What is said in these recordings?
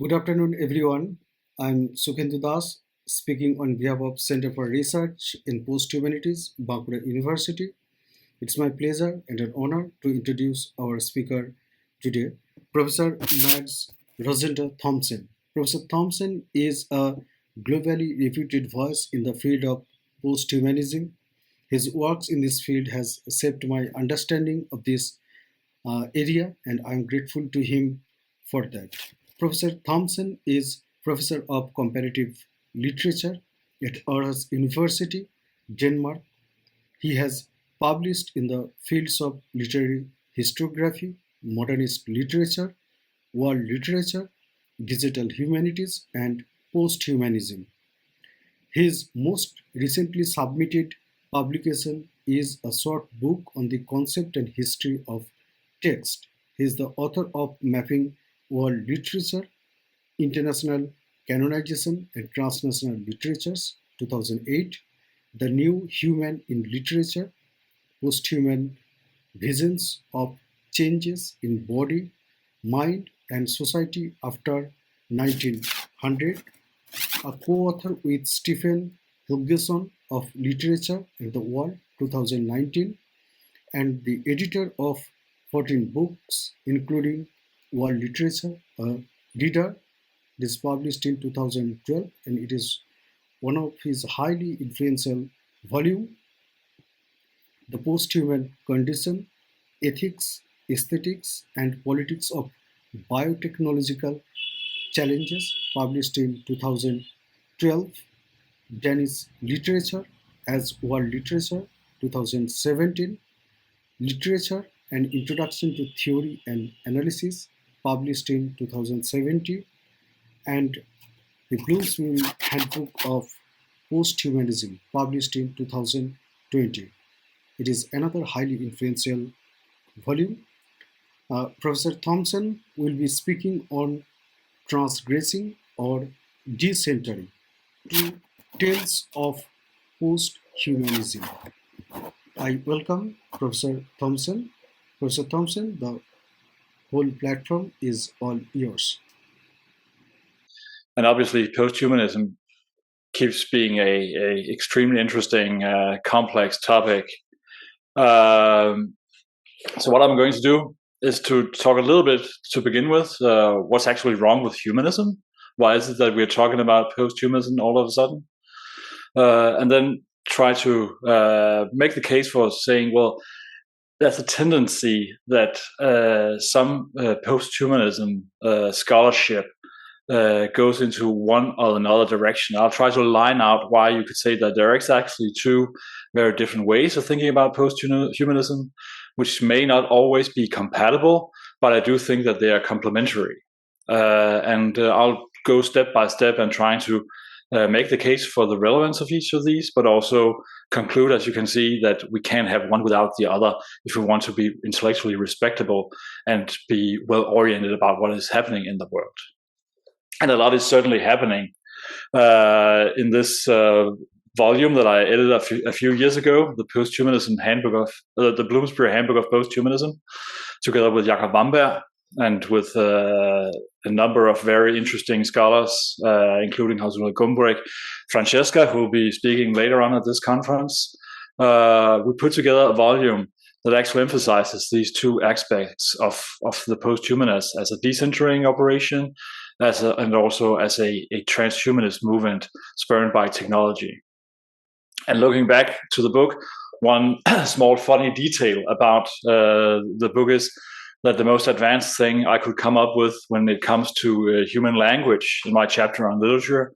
Good afternoon, everyone. I'm Sukhendu Das, speaking on behalf of Center for Research in Posthumanities, Bankura University. It's my pleasure and an honor to introduce our speaker today, Professor Mads Rosendahl Thomsen. Professor Thomsen is a globally reputed voice in the field of posthumanism. His works in this field has shaped my understanding of this area, and I'm grateful to him for that. Professor Thomsen is Professor of Comparative Literature at Aarhus University, Denmark. He has published in the fields of literary historiography, modernist literature, world literature, digital humanities, and posthumanism. His most recently submitted publication is a short book on the concept and history of text. He is the author of Mapping World Literature, International Canonization and Transnational Literatures, 2008, The New Human in Literature, Posthuman Visions of Changes in Body, Mind, and Society after 1900, a co-author with Stefan Helgesson of Literature and the World, 2019, and the editor of 14 books, including World Literature, a reader. It is published in 2012, and it is one of his highly influential volumes, The Posthuman Condition, Ethics, Aesthetics, and Politics of Biotechnological Challenges, published in 2012, Danish Literature as World Literature, 2017, Literature and Introduction to Theory and Analysis, published in 2017, and the Bloomsbury Handbook of Posthumanism, published in 2020. It is another highly influential volume. Professor Thomsen will be speaking on transgressing or decentering, two tales of posthumanism. I welcome Professor Thomsen. Professor Thomsen, the whole platform is all yours. And obviously, posthumanism keeps being a extremely interesting, complex topic. So what I'm going to do is to talk a little bit to begin with, what's actually wrong with humanism. Why is it that we're talking about posthumanism all of a sudden? And then try to make the case for saying, well, there's a tendency that some posthumanism scholarship goes into one or another direction. I'll try to line out why you could say that there is actually two very different ways of thinking about posthumanism, which may not always be compatible, but I do think that they are complementary. And I'll go step by step and trying to make the case for the relevance of each of these, but also conclude, as you can see, that we can't have one without the other if we want to be intellectually respectable and be well oriented about what is happening in the world. And a lot is certainly happening in this volume that I edited a few years ago, the Posthumanism Handbook of the Bloomsbury Handbook of Posthumanism, together with Jakob Wamberg and with a number of very interesting scholars, including Hazel Gumbrek, Francesca, who will be speaking later on at this conference. We put together a volume that actually emphasizes these two aspects of the posthumanist as a decentering operation, and also as a transhumanist movement spurred by technology. And looking back to the book, one small funny detail about the book is that the most advanced thing I could come up with when it comes to human language in my chapter on literature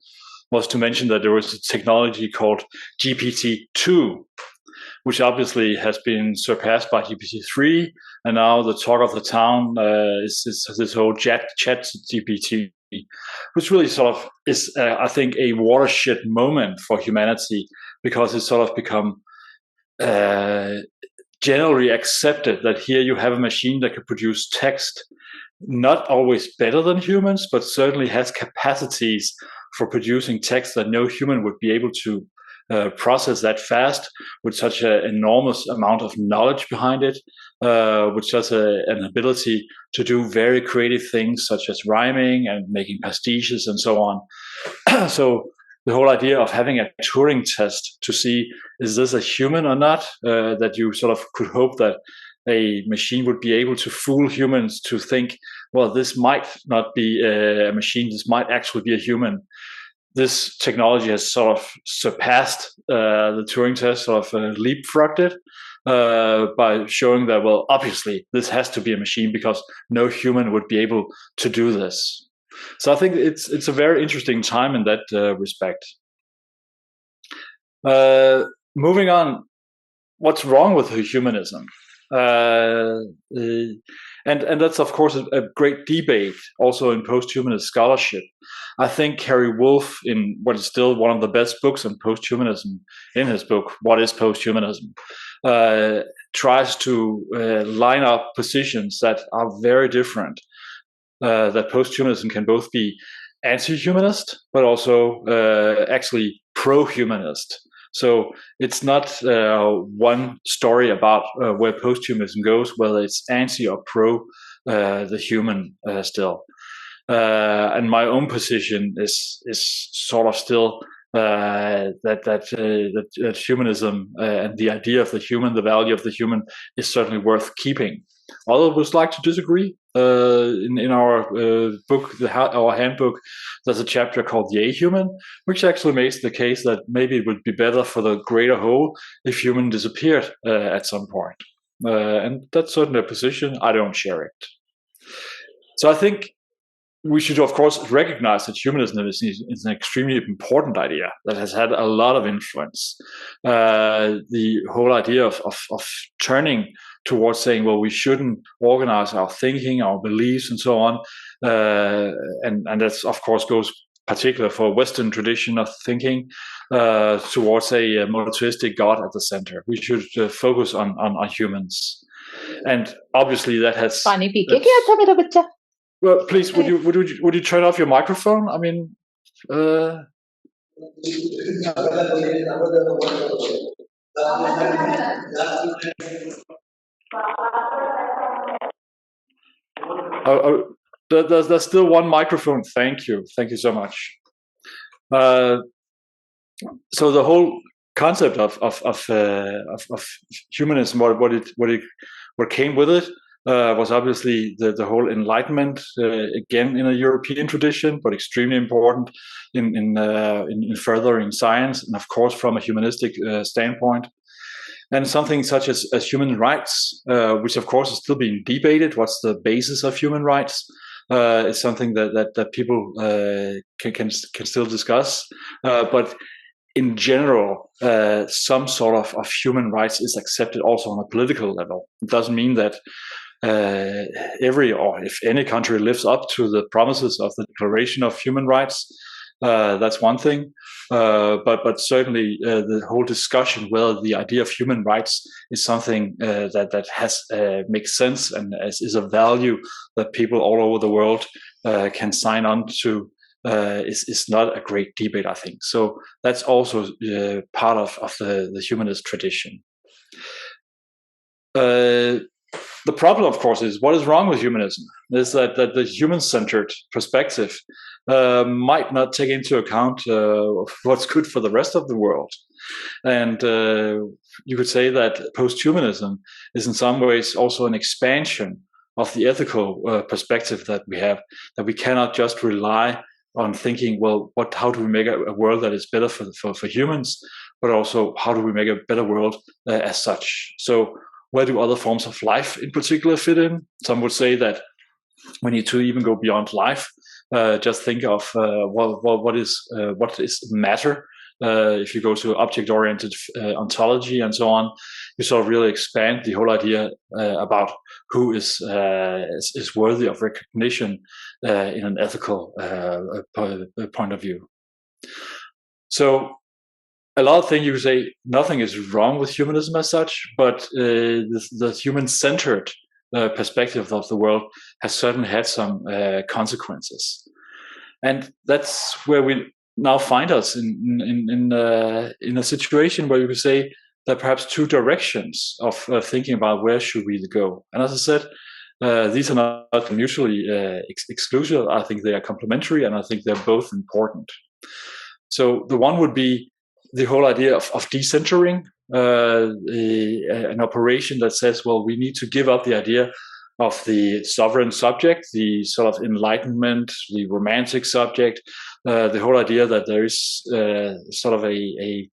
was to mention that there was a technology called GPT-2, which obviously has been surpassed by GPT-3, and now the talk of the town is this whole chat GPT, which really sort of is, I think, a watershed moment for humanity, because it's sort of become generally accepted that here you have a machine that can produce text, not always better than humans, but certainly has capacities for producing text that no human would be able to process that fast with such an enormous amount of knowledge behind it. which has an ability to do very creative things such as rhyming and making pastiches and so on. So the whole idea of having a Turing test to see is this a human or not, that you sort of could hope that a machine would be able to fool humans to think, well, this might not be a machine, this might actually be a human. This technology has sort of surpassed the Turing test, sort of leapfrogged it by showing that, well, obviously this has to be a machine because no human would be able to do this. So I think it's a very interesting time in that respect. Moving on, what's wrong with humanism? And that's of course a great debate also in posthumanist scholarship. I think Harry Wolff, in what is still one of the best books on posthumanism, in his book What is Posthumanism, tries to line up positions that are very different. That posthumanism can both be anti-humanist but also actually pro-humanist. So it's not one story about where posthumanism goes, whether it's anti or pro the human still. And my own position is sort of still that humanism and the idea of the human, the value of the human, is certainly worth keeping. Others would like to disagree. In our book, our handbook, there's a chapter called The A-Human, which actually makes the case that maybe it would be better for the greater whole if human disappeared at some point. And that's certainly a position. I don't share it. So I think we should, of course, recognize that humanism is an extremely important idea that has had a lot of influence. The whole idea of turning towards saying, well, we shouldn't organize our thinking, our beliefs, and so on. And that's, of course, goes particular for Western tradition of thinking towards a monotheistic God at the center. We should focus on humans. And obviously that has... Well, please, would you turn off your microphone? I mean, there's still one microphone. Thank you so much. So the whole concept of humanism, what came with it, was obviously the whole Enlightenment, again in a European tradition, but extremely important in furthering science, and of course from a humanistic standpoint. And something such as human rights, which of course is still being debated. What's the basis of human rights? Is something that people can still discuss. But in general, some sort of human rights is accepted also on a political level. It doesn't mean that every or if any country lives up to the promises of the Declaration of Human Rights. That's one thing, but certainly the whole discussion whether the idea of human rights is something that has makes sense and is a value that people all over the world can sign on to is not a great debate, I think. So that's also part of the humanist tradition. The problem, of course, is what is wrong with humanism is that the human-centered perspective might not take into account what's good for the rest of the world. And you could say that posthumanism is in some ways also an expansion of the ethical perspective that we have, that we cannot just rely on thinking, well, how do we make a world that is better for humans, but also how do we make a better world as such? So where do other forms of life in particular fit in? Some would say that we need to even go beyond life. Just think of what is matter. If you go to object-oriented ontology and so on, you sort of really expand the whole idea about who is worthy of recognition in an ethical point of view. So a lot of things you could say nothing is wrong with humanism as such, but the human-centered perspective of the world has certainly had some consequences, and that's where we now find us in a situation where you could say there are perhaps two directions of thinking about where should we go. And as I said, these are not mutually exclusive. I think they are complementary, and I think they're both important. So the one would be the whole idea of decentering, an operation that says, well, we need to give up the idea of the sovereign subject, the sort of enlightenment, the romantic subject, the whole idea that there is sort of an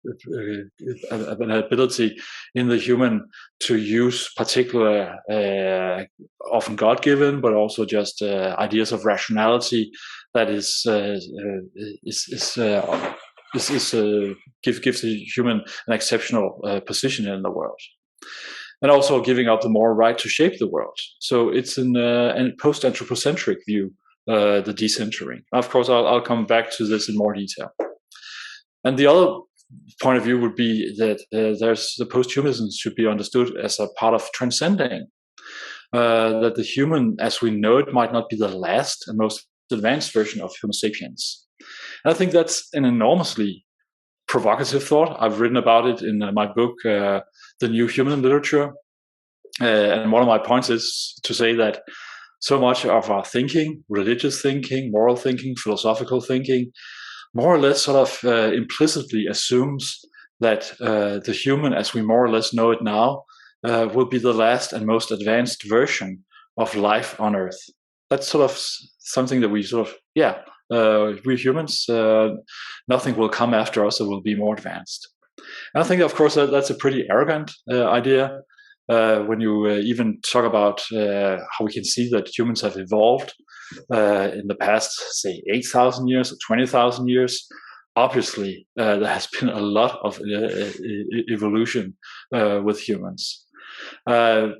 ability in the human to use particular, often God-given, but also just ideas of rationality that gives the human an exceptional position in the world. And also giving up the moral right to shape the world. So it's a post-anthropocentric view, the decentering. Of course, I'll come back to this in more detail. And the other point of view would be that the posthumanism should be understood as a part of transcending. That the human, as we know it, might not be the last and most advanced version of Homo sapiens. And I think that's an enormously provocative thought. I've written about it in my book, The New Human Literature. And one of my points is to say that so much of our thinking, religious thinking, moral thinking, philosophical thinking, more or less sort of implicitly assumes that the human, as we more or less know it now, will be the last and most advanced version of life on Earth. That's sort of something that we sort of, we humans, nothing will come after us that will be more advanced. And I think, of course, that's a pretty arrogant idea when you even talk about how we can see that humans have evolved in the past, say, 8,000 years or 20,000 years. Obviously, there has been a lot of evolution with humans. The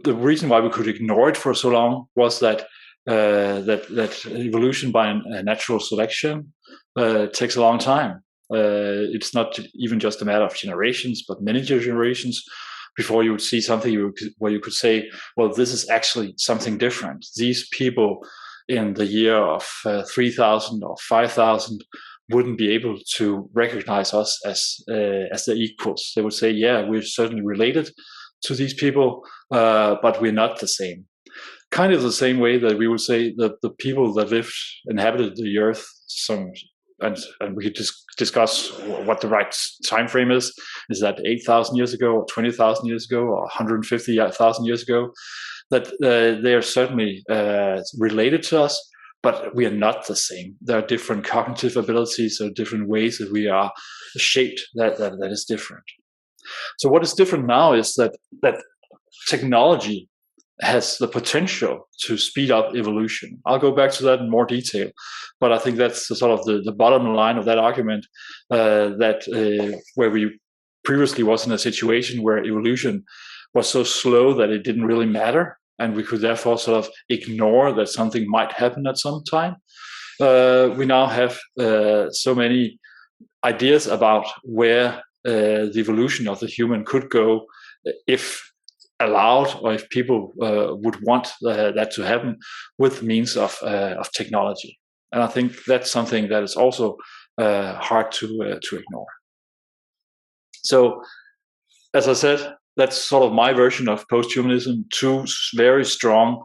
reason why we could ignore it for so long was that evolution by a natural selection takes a long time. It's not even just a matter of generations, but many generations before you would see something where you could say, well, this is actually something different. These people in the year of 3,000 or 5,000 wouldn't be able to recognize us as their equals. They would say, yeah, we're certainly related to these people, but we're not the same. Kind of the same way that we would say that the people that inhabited the earth, and we could discuss what the right time frame is that 8,000 years ago, or 20,000 years ago, or 150,000 years ago, that they are certainly related to us, but we are not the same. There are different cognitive abilities, or different ways that we are shaped that is different. So what is different now is that technology has the potential to speed up evolution. I'll go back to that in more detail, but I think that's sort of the bottom line of that argument, where we previously was in a situation where evolution was so slow that it didn't really matter, and we could therefore sort of ignore that something might happen at some time. We now have so many ideas about where the evolution of the human could go if allowed, or if people would want that to happen with means of technology. And I think that's something that is also hard to ignore. So, as I said, that's sort of my version of posthumanism. Two very strong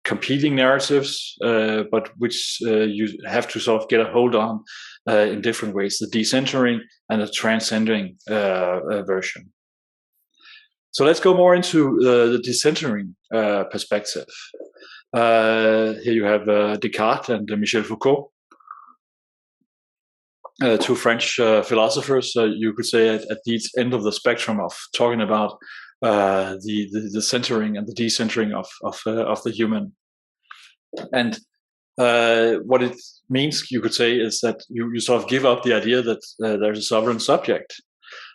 competing narratives, but which you have to sort of get a hold on in different ways: the decentering and the transcending version. So let's go more into the decentering perspective. Here you have Descartes and Michel Foucault, two French philosophers, you could say, at the end of the spectrum of talking about the centering and the decentering of the human. And what it means, you could say, is that you sort of give up the idea that there's a sovereign subject.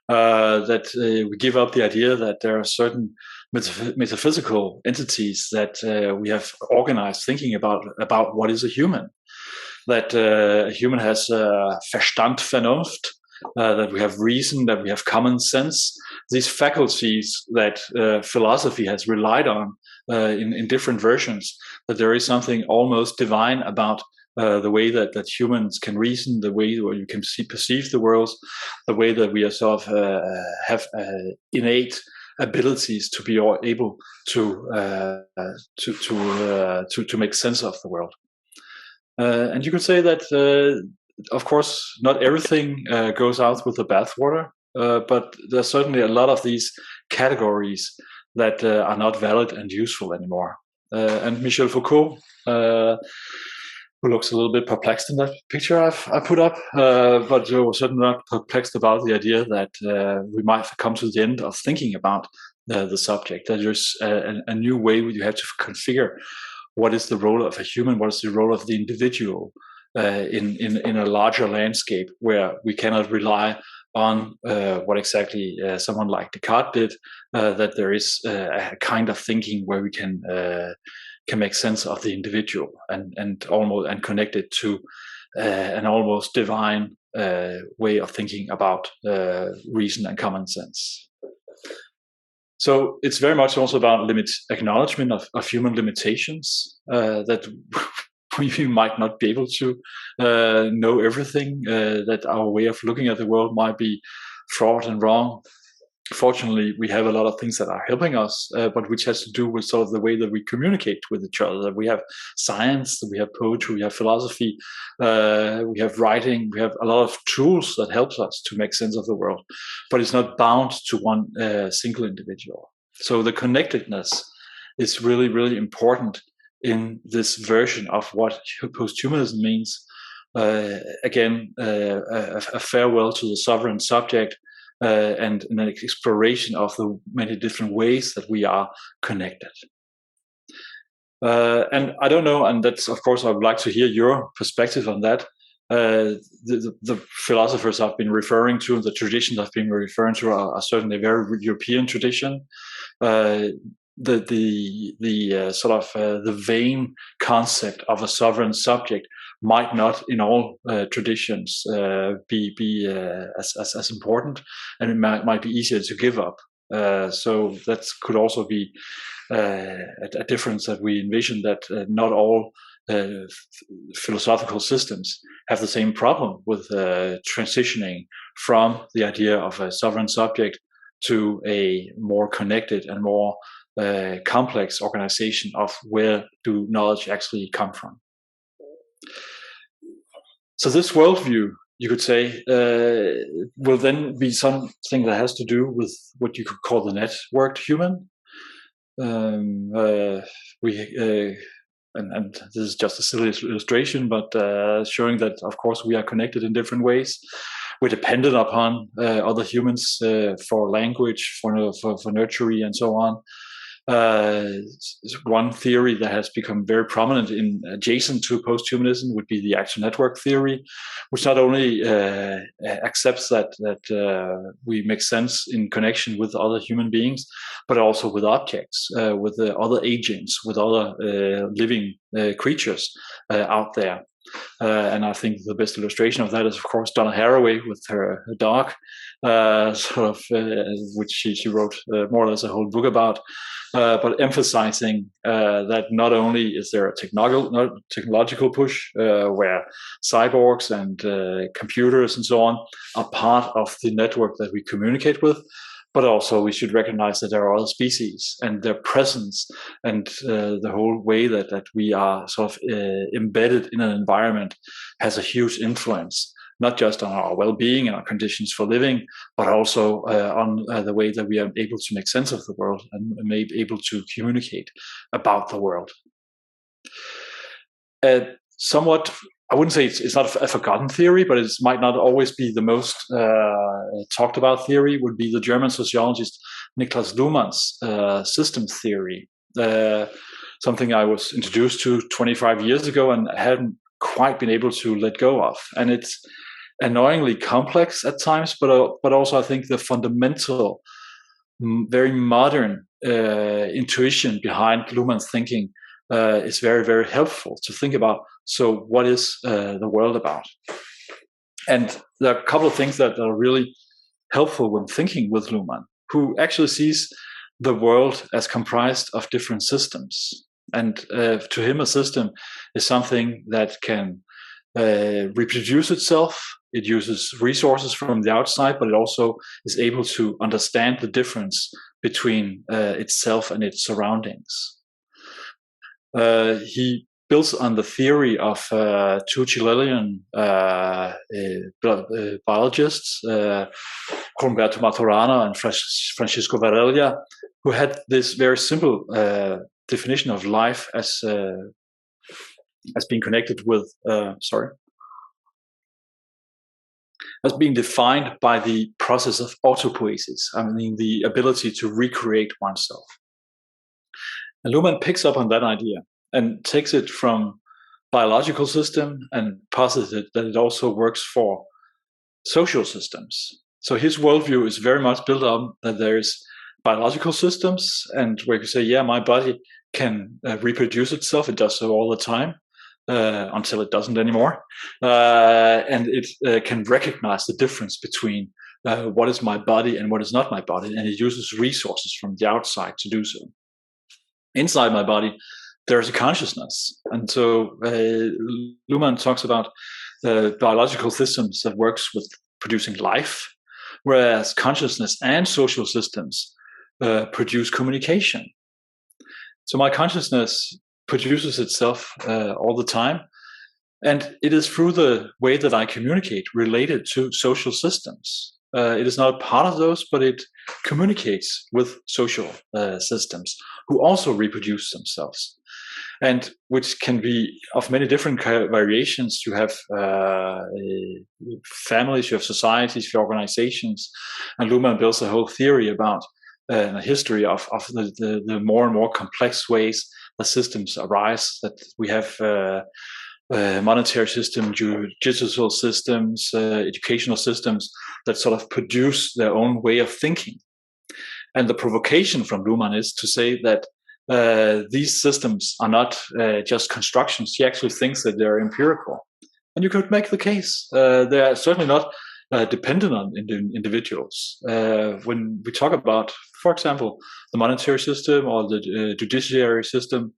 That we give up the idea that there are certain metaphysical entities that we have organized thinking about what is a human. That a human has Verstand, Vernunft, that we have reason, that we have common sense. These faculties that philosophy has relied on in different versions, that there is something almost divine about the way that humans can reason, the way where you can perceive the world, the way that we are sort of have innate abilities to be able to make sense of the world. And you could say that, of course, not everything goes out with the bathwater, but there's certainly a lot of these categories that are not valid and useful anymore. And Michel Foucault, who looks a little bit perplexed in that picture I put up, but was certainly not perplexed about the idea that we might come to the end of thinking about the subject, that there's a new way you have to configure what is the role of a human, what is the role of the individual in a larger landscape where we cannot rely on what exactly someone like Descartes did, that there is a kind of thinking where we can make sense of the individual and connect it to an almost divine way of thinking about reason and common sense. So it's very much also about acknowledgement of human limitations, that we might not be able to know everything, that our way of looking at the world might be fraught and wrong. Fortunately, we have a lot of things that are helping us, but which has to do with sort of the way that we communicate with each other. That we have science, we have poetry, we have philosophy, we have writing, we have a lot of tools that helps us to make sense of the world, but it's not bound to one single individual. So the connectedness is really, really important in this version of what posthumanism means. Again, a farewell to the sovereign subject, and an exploration of the many different ways that we are connected. And I don't know, and that's, of course, I would like to hear your perspective on that. The philosophers I've been referring to, the traditions I've been referring to are certainly a very European tradition. The vain concept of a sovereign subject might not in all traditions be as important, and it might be easier to give up. So that could also be a difference that we envision, that not all philosophical systems have the same problem with transitioning from the idea of a sovereign subject to a more connected and more complex organization of where do knowledge actually come from. So this worldview, you could say, will then be something that has to do with what you could call the networked human. And this is just a silly illustration, but showing that, of course, we are connected in different ways. We're dependent upon other humans for language, for nurturing, and so on. One theory that has become very prominent adjacent to posthumanism would be the action network theory, which not only accepts that we make sense in connection with other human beings, but also with objects, with other agents, with other living creatures out there. And I think the best illustration of that is, of course, Donna Haraway with her dog, which she wrote more or less a whole book about, but emphasizing that not only is there a technological push where cyborgs and computers and so on are part of the network that we communicate with, but also we should recognize that there are other species and their presence and the whole way that we are sort of embedded in an environment has a huge influence, not just on our well-being and our conditions for living, but also on the way that we are able to make sense of the world and may be able to communicate about the world. Somewhat, I wouldn't say it's not a forgotten theory, but it might not always be the most talked about theory, would be the German sociologist Niklas Luhmann's systems theory, something I was introduced to 25 years ago and hadn't quite been able to let go of. And it's annoyingly complex at times, but also I think the fundamental, very modern intuition behind Luhmann's thinking is very, very helpful to think about. So what is the world about? And there are a couple of things that are really helpful when thinking with Luhmann, who actually sees the world as comprised of different systems. And to him, a system is something that can reproduce itself. It uses resources from the outside, but it also is able to understand the difference between itself and its surroundings. He builds on the theory of two Chilean biologists, Humberto Maturana and Francisco Varela, who had this very simple definition of life as being connected with, as being defined by the process of autopoiesis, I mean the ability to recreate oneself. And Luhmann picks up on that idea and takes it from biological system and posits it that it also works for social systems. So his worldview is very much built on that there's biological systems, and where you say, yeah, my body can reproduce itself. It does so all the time until it doesn't anymore. And it can recognize the difference between what is my body and what is not my body. And it uses resources from the outside to do so. Inside my body, there's a consciousness. And so Luhmann talks about biological systems that works with producing life, whereas consciousness and social systems produce communication. So my consciousness produces itself all the time, and it is through the way that I communicate related to social systems. It is not a part of those, but it communicates with social systems who also reproduce themselves, and which can be of many different variations. You have families, you have societies, you have organizations, and Luhmann builds a whole theory about a history of the more and more complex ways the systems arise, that we have monetary system, judicial systems, educational systems that sort of produce their own way of thinking. And the provocation from Luhmann is to say that these systems are not just constructions. He actually thinks that they're empirical. And you could make the case. They are certainly not dependent on individuals. When we talk about, for example, the monetary system or the judiciary system,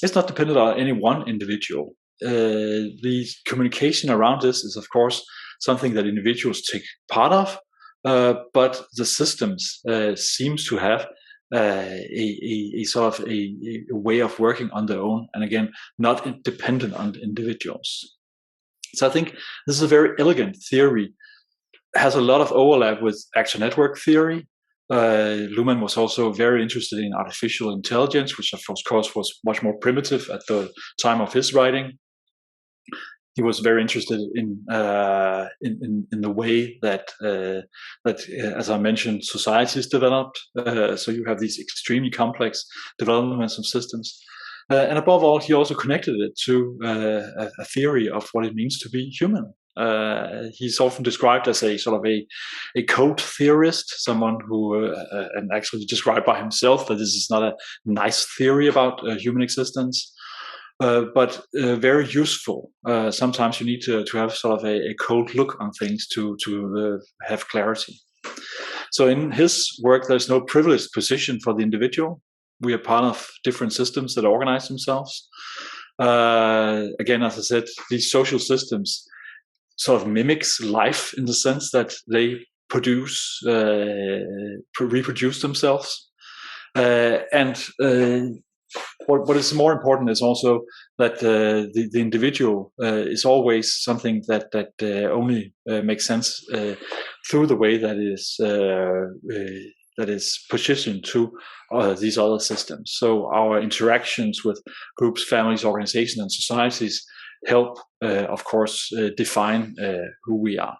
it's not dependent on any one individual. The communication around this is, of course, something that individuals take part of, but the systems seems to have a sort of a way of working on their own, and again, not dependent on individuals. So I think this is a very elegant theory. It has a lot of overlap with action network theory. Luhmann was also very interested in artificial intelligence, which of course was much more primitive at the time of his writing. He was very interested in the way that as I mentioned, societies developed. So you have these extremely complex developments of systems, and above all, he also connected it to a theory of what it means to be human. He's often described as a sort of a code theorist, someone who, and actually described by himself that this is not a nice theory about human existence. But very useful. Sometimes you need to have sort of a cold look on things to have clarity. So in his work, there's no privileged position for the individual. We are part of different systems that organize themselves. Again, as I said, these social systems sort of mimics life in the sense that they reproduce themselves. What is more important is also that the individual is always something that only makes sense through the way that is positioned to these other systems. So our interactions with groups, families, organizations, and societies help, of course, define who we are.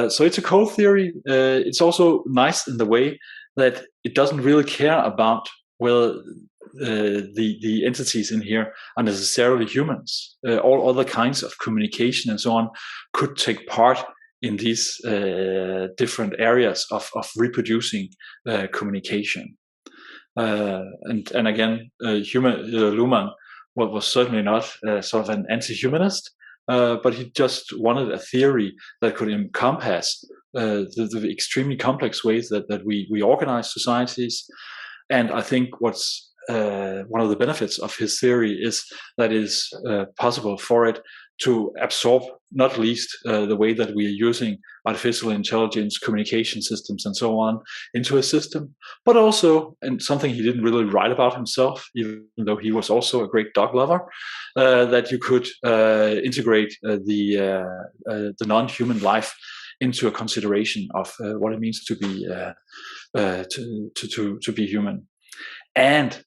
So it's a code theory. It's also nice in the way that it doesn't really care about whether the entities in here are necessarily humans. All other kinds of communication and so on could take part in these different areas of reproducing communication. And again, Luhmann was certainly not sort of an anti-humanist, but he just wanted a theory that could encompass the extremely complex ways that we organize societies. And I think what's one of the benefits of his theory is that it is possible for it to absorb, not least the way that we are using artificial intelligence, communication systems, and so on into a system, but also, and something he didn't really write about himself, even though he was also a great dog lover, that you could integrate the non-human life into a consideration of what it means to be human. And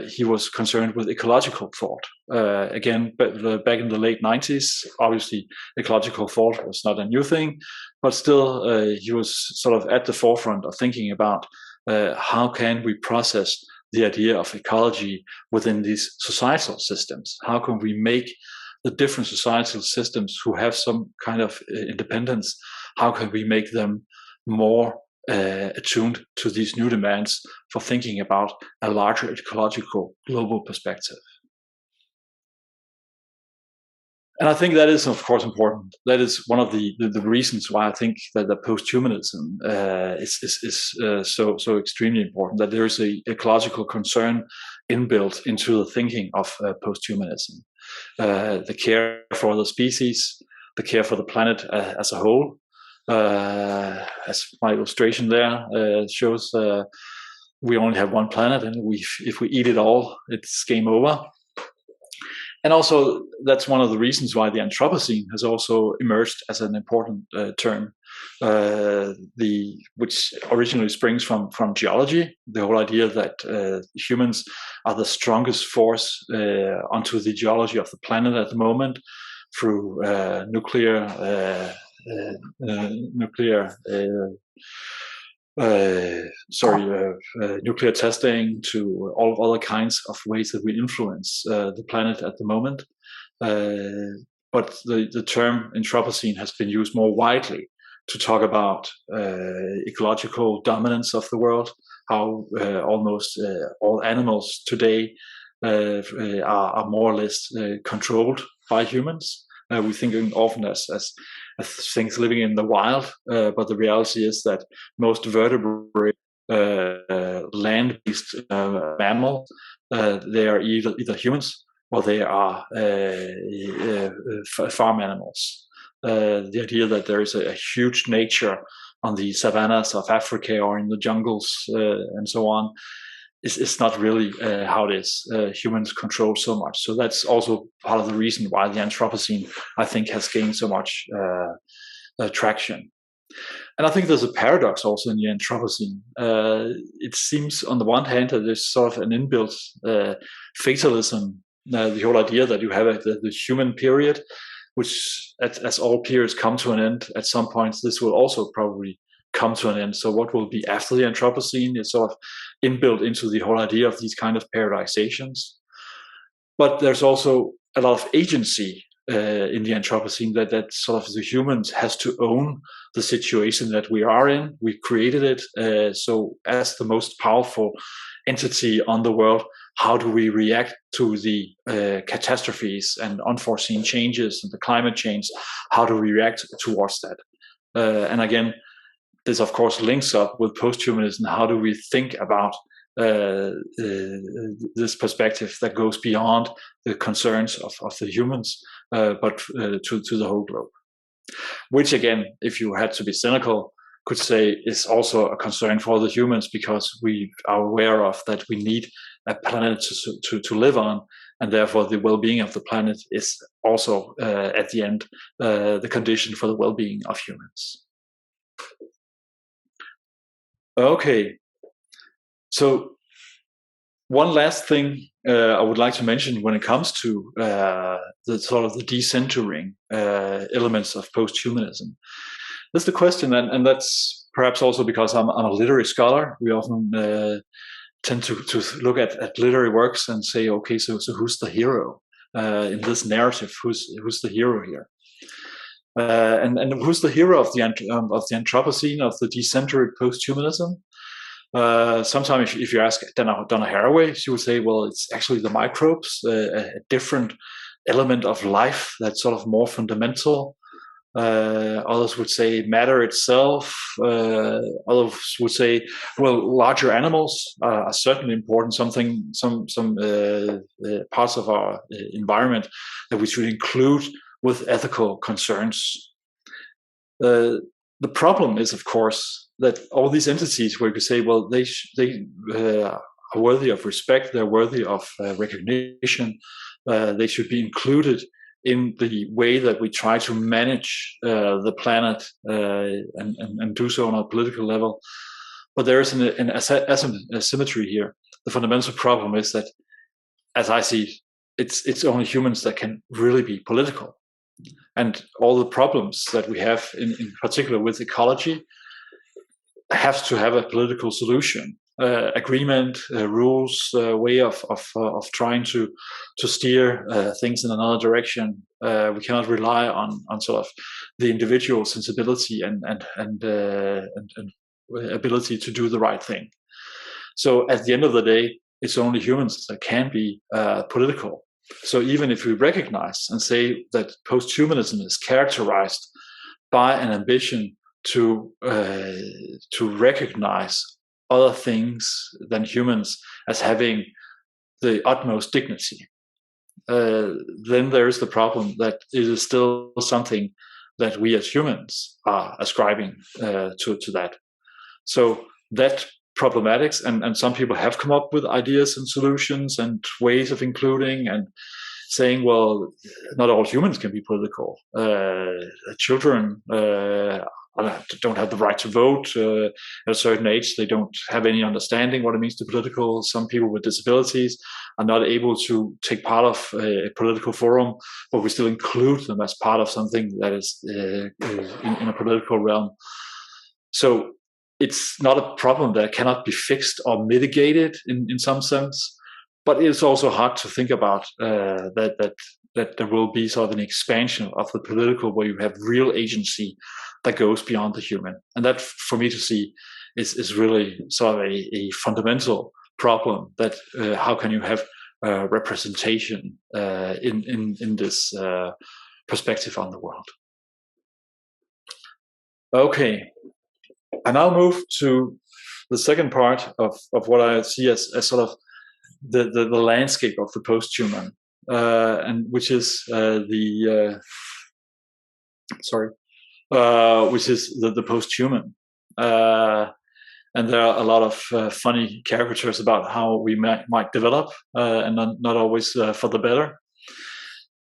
he was concerned with ecological thought. Again, back in the late 90s, obviously ecological thought was not a new thing, but still he was sort of at the forefront of thinking about how can we process the idea of ecology within these societal systems? How can we make the different societal systems who have some kind of independence, how can we make them more attuned to these new demands for thinking about a larger ecological global perspective? And I think that is, of course, important. That is one of the reasons why I think that the posthumanism is so extremely important, that there is a ecological concern inbuilt into the thinking of posthumanism. The care for the species, the care for the planet as a whole. As my illustration there shows, we only have one planet, and if we eat it all, it's game over. And also, that's one of the reasons why the Anthropocene has also emerged as an important term, which originally springs from geology, the whole idea that humans are the strongest force onto the geology of the planet at the moment through nuclear testing, to all other kinds of ways that we influence the planet at the moment. But the term Anthropocene has been used more widely to talk about ecological dominance of the world, how almost all animals today are more or less controlled by humans. We think often as things living in the wild, but the reality is that most vertebrate land-based mammals, they are either humans or they are farm animals. The idea that there is a huge nature on the savannas of Africa or in the jungles and so on is not really how it is. Humans control so much. So that's also part of the reason why the Anthropocene, I think, has gained so much traction. And I think there's a paradox also in the Anthropocene. It seems on the one hand that there's sort of an inbuilt fatalism, the whole idea that you have the human period, which as all periods come to an end, at some point this will also probably come to an end. So what will be after the Anthropocene is sort of inbuilt into the whole idea of these kind of periodizations. But there's also a lot of agency in the Anthropocene that sort of the humans has to own the situation that we are in. We created it. So as the most powerful entity on the world, how do we react to the catastrophes and unforeseen changes and the climate change? How do we react towards that? And again, this of course links up with posthumanism. How do we think about this perspective that goes beyond the concerns of the humans, but to the whole globe? Which again, if you had to be cynical, could say is also a concern for the humans, because we are aware of that we need a planet to live on, and therefore the well-being of the planet is also at the end the condition for the well-being of humans. Okay, so one last thing I would like to mention when it comes to the sort of the decentering elements of posthumanism. That's the question, and that's perhaps also because I'm a literary scholar. We often tend to look at literary works and say, okay, so who's the hero in this narrative? Who's the hero here? And who's the hero of the Anthropocene, of the decentered posthumanism? Sometimes if you ask Donna Haraway, she would say, well, it's actually the microbes, a different element of life that's sort of more fundamental. Others would say matter itself. Others would say, well, larger animals are certainly important. Some parts of our environment that we should include with ethical concerns. The problem is, of course, that all these entities where you could say, well, they are worthy of respect, they're worthy of recognition, they should be included in the way that we try to manage the planet and do so on a political level. But there is an asymmetry here. The fundamental problem is that, as I see it, it's only humans that can really be political. And all the problems that we have, in particular with ecology, have to have a political solution. Agreement, rules, way of trying to steer things in another direction. We cannot rely on sort of the individual sensibility and ability to do the right thing. So at the end of the day, it's only humans that can be political. So even if we recognize and say that posthumanism is characterized by an ambition to recognize other things than humans as having the utmost dignity, then there is the problem that it is still something that we as humans are ascribing to that. So that problematics, and some people have come up with ideas and solutions and ways of including and saying, well, not all humans can be political. Children don't have the right to vote at a certain age. They don't have any understanding what it means to be political. Some people with disabilities are not able to take part of a political forum, but we still include them as part of something that is in a political realm. So it's not a problem that cannot be fixed or mitigated in some sense, but it's also hard to think about that there will be sort of an expansion of the political where you have real agency that goes beyond the human. And that, for me to see, is really sort of a fundamental problem, that how can you have representation in this perspective on the world. Okay. I now move to the second part of what I see as sort of the landscape of the posthuman, and which is the posthuman. And there are a lot of funny caricatures about how we might develop, and not always for the better.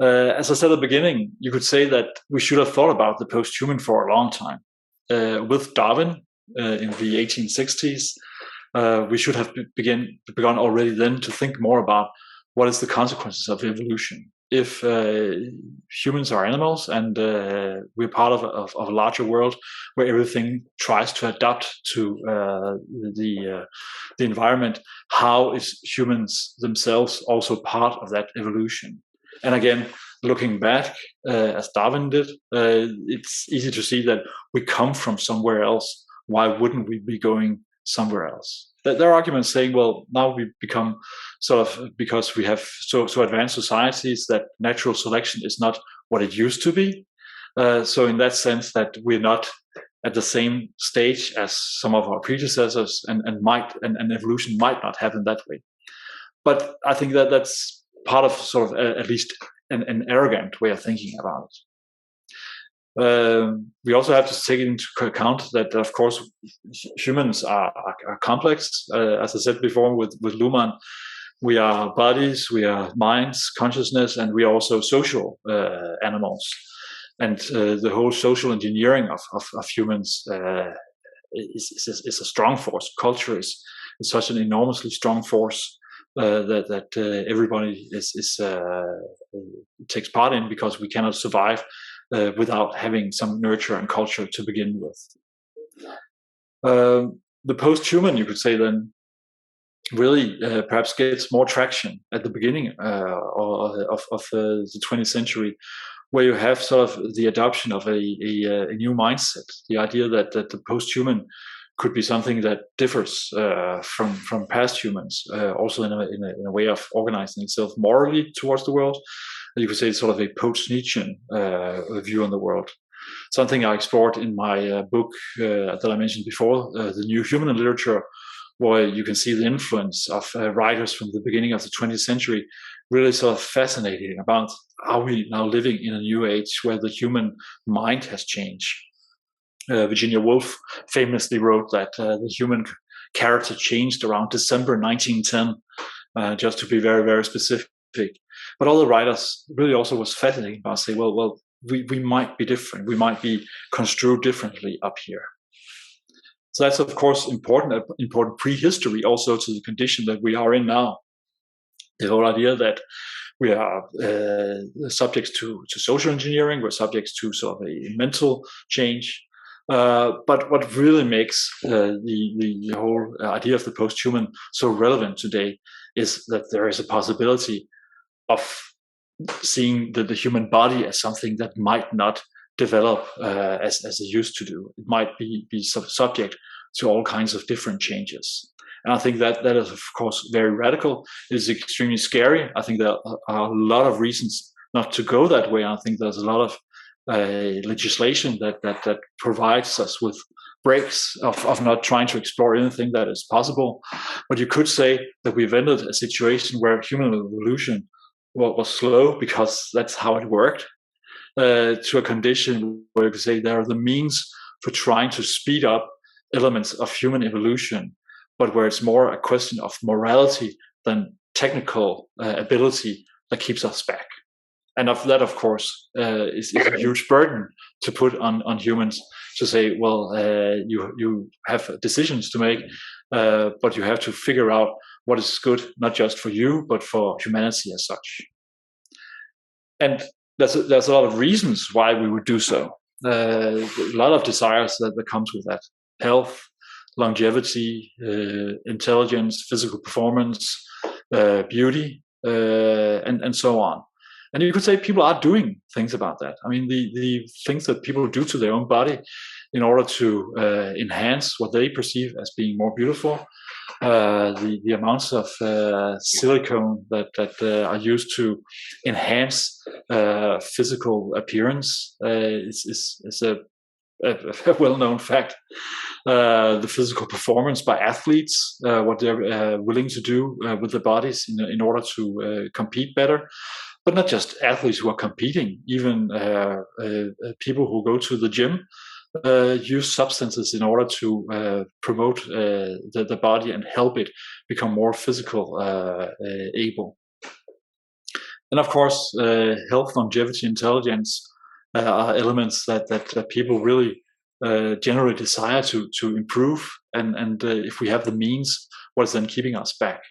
As I said at the beginning, you could say that we should have thought about the posthuman for a long time. With Darwin in the 1860s, we should have begun already then to think more about what is the consequences of evolution. If humans are animals and we're part of a larger world where everything tries to adapt to the environment, how is humans themselves also part of that evolution? And again, looking back, as Darwin did, it's easy to see that we come from somewhere else. Why wouldn't we be going somewhere else? There are arguments saying, well, now we become sort of, because we have so advanced societies, that natural selection is not what it used to be. So in that sense, that we're not at the same stage as some of our predecessors, and evolution might not happen that way. But I think that that's part of sort of at least an arrogant way of thinking about it. We also have to take into account that, of course, humans are complex. As I said before with Luhmann, we are bodies, we are minds, consciousness, and we are also social animals. And the whole social engineering of humans is a strong force. Culture is such an enormously strong force that everybody takes part in, because we cannot survive without having some nurture and culture to begin with. The posthuman, you could say, then really perhaps gets more traction at the beginning of the 20th century, where you have sort of the adoption of a new mindset, the idea that the posthuman could be something that differs from past humans, also in a way of organizing itself morally towards the world. You could say it's sort of a post-Nietzschean view on the world. Something I explored in my book that I mentioned before, The New Human in Literature, where you can see the influence of writers from the beginning of the 20th century, really sort of fascinating about how we now living in a new age where the human mind has changed. Virginia Woolf famously wrote that the human character changed around December 1910, just to be very, very specific. But all the writers really also was fascinating about saying, well, we might be different. We might be construed differently up here. So that's, of course, important prehistory also to the condition that we are in now. The whole idea that we are subjects to social engineering, we're subjects to sort of a mental change. But what really makes the whole idea of the posthuman so relevant today is that there is a possibility of seeing the human body as something that might not develop as it used to do. It might be subject to all kinds of different changes. And I think that is, of course, very radical. It is extremely scary. I think there are a lot of reasons not to go that way. I think there's a lot of legislation that provides us with breaks of not trying to explore anything that is possible. But you could say that we've entered a situation where human evolution was slow because that's how it worked, to a condition where you could say there are the means for trying to speed up elements of human evolution, but where it's more a question of morality than technical ability that keeps us back. And that, of course, is a huge burden to put on humans, to say, well, you have decisions to make, but you have to figure out what is good, not just for you, but for humanity as such. And there's a lot of reasons why we would do so. A lot of desires that comes with that: health, longevity, intelligence, physical performance, beauty, and so on. And you could say people are doing things about that. I mean, the things that people do to their own body in order to enhance what they perceive as being more beautiful, the amounts of silicone that are used to enhance physical appearance is a well-known fact. The physical performance by athletes, what they're willing to do with their bodies in order to compete better. But not just athletes who are competing, even people who go to the gym use substances in order to promote the body and help it become more physical able. And of course, health, longevity, intelligence are elements that people really generally desire to improve. And if we have the means, what is then keeping us back?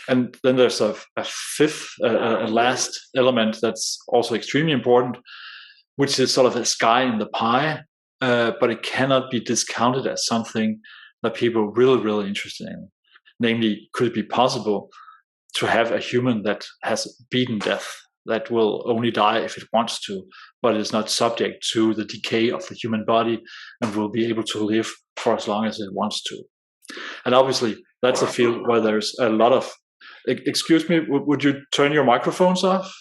And then there's a fifth, a last element that's also extremely important, which is sort of a sky in the pie, but it cannot be discounted as something that people are really, really interested in. Namely, could it be possible to have a human that has beaten death, that will only die if it wants to, but is not subject to the decay of the human body and will be able to live for as long as it wants to? And obviously, that's a field where there's a lot of... Excuse me, would you turn your microphones off?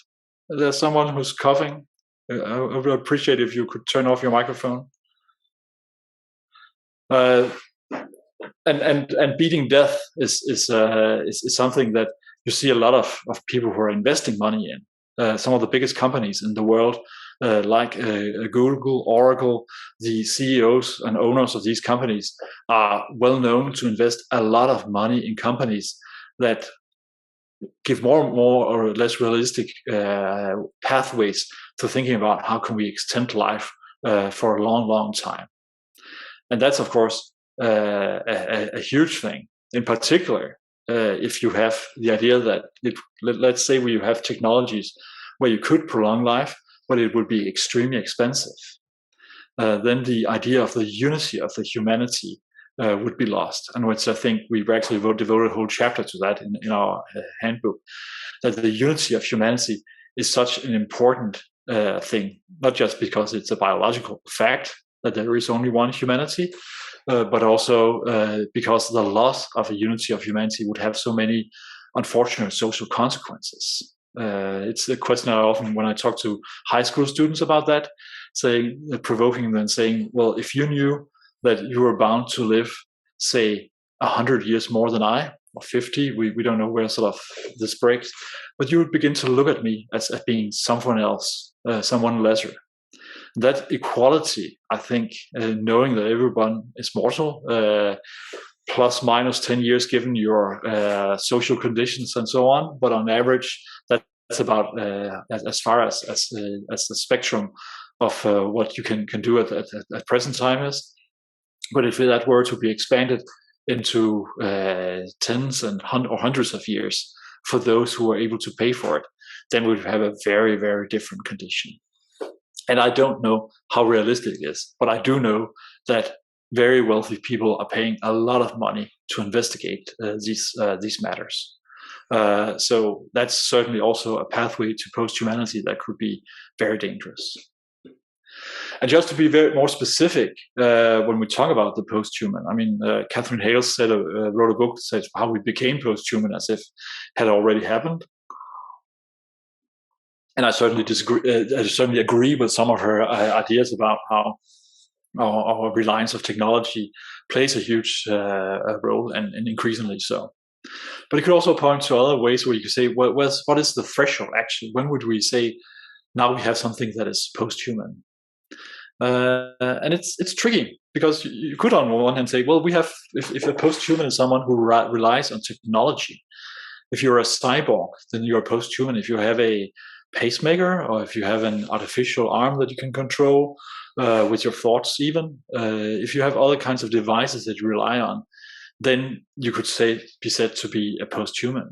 There's someone who's coughing. I would appreciate if you could turn off your microphone. And beating death is something that you see a lot of people who are investing money in. Some of the biggest companies in the world, like Google, Oracle, the CEOs and owners of these companies are well known to invest a lot of money in companies that give more or less realistic pathways to thinking about how can we extend life for a long, long time. And that's, of course, a huge thing. In particular, if you have the idea that, let's say you have technologies where you could prolong life, but it would be extremely expensive, then the idea of the unity of the humanity would be lost. And which I think we've actually devoted a whole chapter to that in our handbook, that the unity of humanity is such an important thing, not just because it's a biological fact that there is only one humanity, but also because the loss of a unity of humanity would have so many unfortunate social consequences. It's a question I often, when I talk to high school students about that, provoking them, saying, well, if you knew that you were bound to live, say, 100 years more than I, or 50, we don't know where sort of this breaks, but you would begin to look at me as being someone else, someone lesser. That equality, I think, knowing that everyone is mortal, plus minus 10 years given your social conditions and so on, but on average, that's about as far as the spectrum of what you can do at present time is. But if that were to be expanded into tens and or hundreds of years for those who are able to pay for it, then we'd have a very, very different condition. And I don't know how realistic it is, but I do know that very wealthy people are paying a lot of money to investigate these matters. So that's certainly also a pathway to posthumanity that could be very dangerous. And just to be more specific, when we talk about the posthuman, I mean, Catherine Hales wrote a book that says how we became posthuman as if it had already happened. And I certainly agree with some of her ideas about how our reliance of technology plays a huge role, and increasingly so. But it could also point to other ways where you could say, well, what is the threshold actually? When would we say, now we have something that is posthuman? And it's tricky, because you could on one hand say, well, we have, if a posthuman is someone who relies on technology, if you're a cyborg, then you're posthuman. If you have a pacemaker, or if you have an artificial arm that you can control with your thoughts, even if you have other kinds of devices that you rely on, then you could be said to be a posthuman.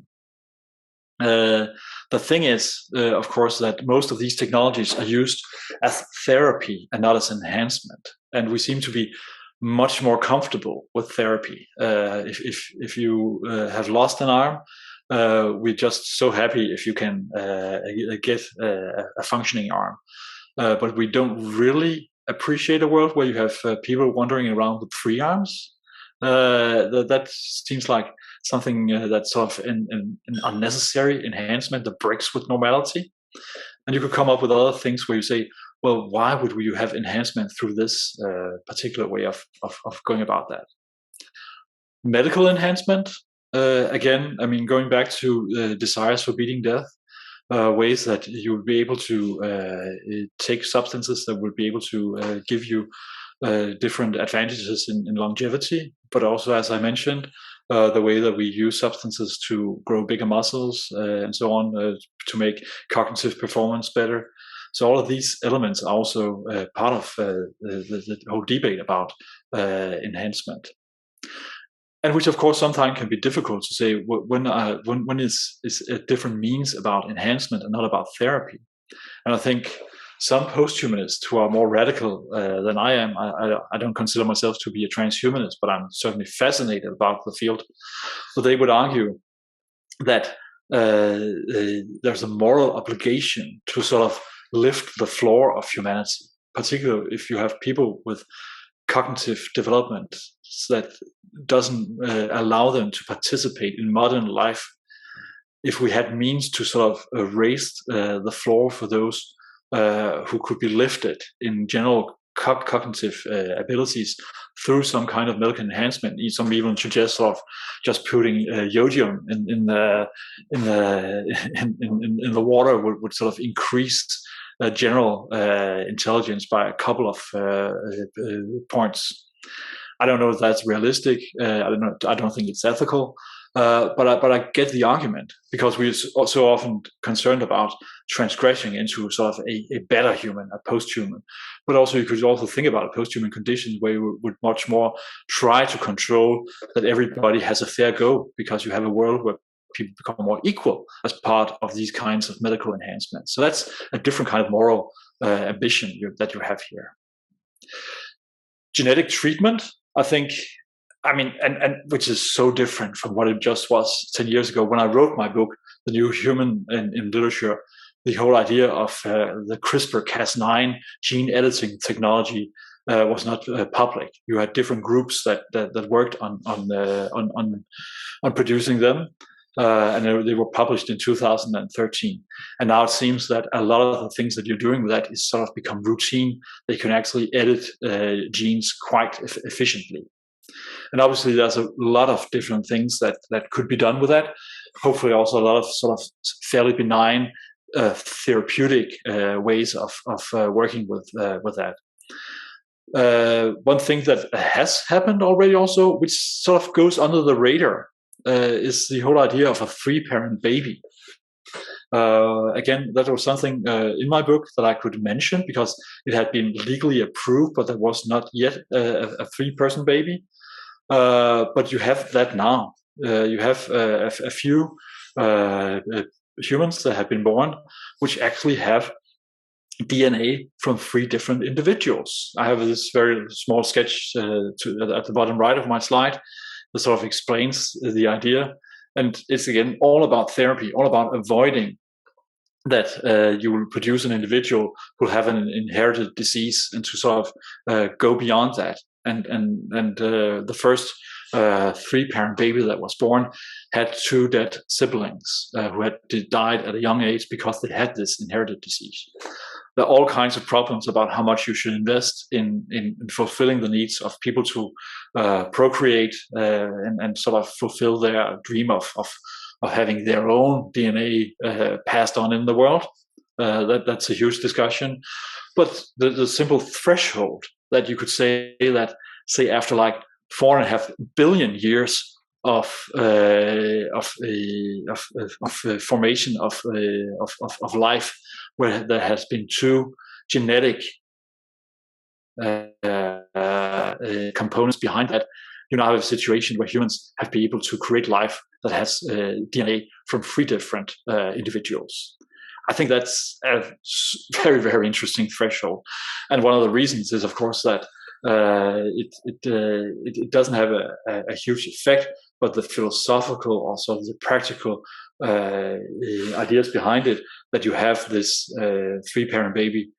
The thing is, of course, that most of these technologies are used as therapy and not as enhancement, and we seem to be much more comfortable with therapy. If you have lost an arm, we're just so happy if you can get a functioning arm, but we don't really appreciate a world where you have people wandering around with 3 arms. That seems like something that's sort of an unnecessary enhancement that breaks with normality. And you could come up with other things where you say, well, why would you have enhancement through this particular way of going about that? Medical enhancement, again, I mean, going back to desires for beating death, ways that you would be able to take substances that would be able to give you different advantages in longevity, but also, as I mentioned, the way that we use substances to grow bigger muscles and so on, to make cognitive performance better. So all of these elements are also part of the whole debate about enhancement, and which, of course, sometimes can be difficult to say when is a different means about enhancement and not about therapy. And I think some posthumanists who are more radical than I am, I don't consider myself to be a transhumanist, but I'm certainly fascinated about the field. So they would argue that there's a moral obligation to sort of lift the floor of humanity, particularly if you have people with cognitive development that doesn't allow them to participate in modern life. If we had means to sort of raise the floor for those who could be lifted in general cognitive abilities through some kind of medical enhancement, some even suggest sort of just putting iodium in the water would sort of increase general intelligence by a couple of points. I don't know if that's realistic. I don't think it's ethical. But I get the argument, because we're so often concerned about transgressing into sort of a better human, a posthuman. But also, you could also think about a posthuman condition where you would much more try to control that everybody has a fair go, because you have a world where people become more equal as part of these kinds of medical enhancements. So that's a different kind of moral ambition that you have here. Genetic treatment, I think, I mean, and which is so different from what it just was 10 years ago. When I wrote my book, The New Human in Literature, the whole idea of the CRISPR-Cas9 gene editing technology was not public. You had different groups that worked on producing them. and they were published in 2013. And now it seems that a lot of the things that you're doing with that is sort of become routine. They can actually edit genes quite efficiently. And obviously, there's a lot of different things that could be done with that. Hopefully, also a lot of sort of fairly benign therapeutic ways of working with that. One thing that has happened already also, which sort of goes under the radar, is the whole idea of a 3-parent baby. Again, that was something in my book that I could mention because it had been legally approved, but there was not yet a 3-person baby. But you have that now. You have a few humans that have been born, which actually have DNA from 3 different individuals. I have this very small sketch at the bottom right of my slide that sort of explains the idea. And it's, again, all about therapy, all about avoiding that you will produce an individual who will have an inherited disease, and to sort of go beyond that. And the first 3-parent baby that was born had 2 dead siblings who had died at a young age because they had this inherited disease. There are all kinds of problems about how much you should invest in fulfilling the needs of people to procreate and sort of fulfill their dream of having their own DNA passed on in the world. That's a huge discussion. But the simple threshold that you could say that, say, after like 4.5 billion years of formation of life, where there has been 2 genetic components behind that, you now have a situation where humans have been able to create life that has DNA from 3 different individuals. I think that's a very, very interesting threshold. And one of the reasons is, of course, that it doesn't have a huge effect, but the philosophical, also the practical ideas behind it, that you have this 3-parent baby,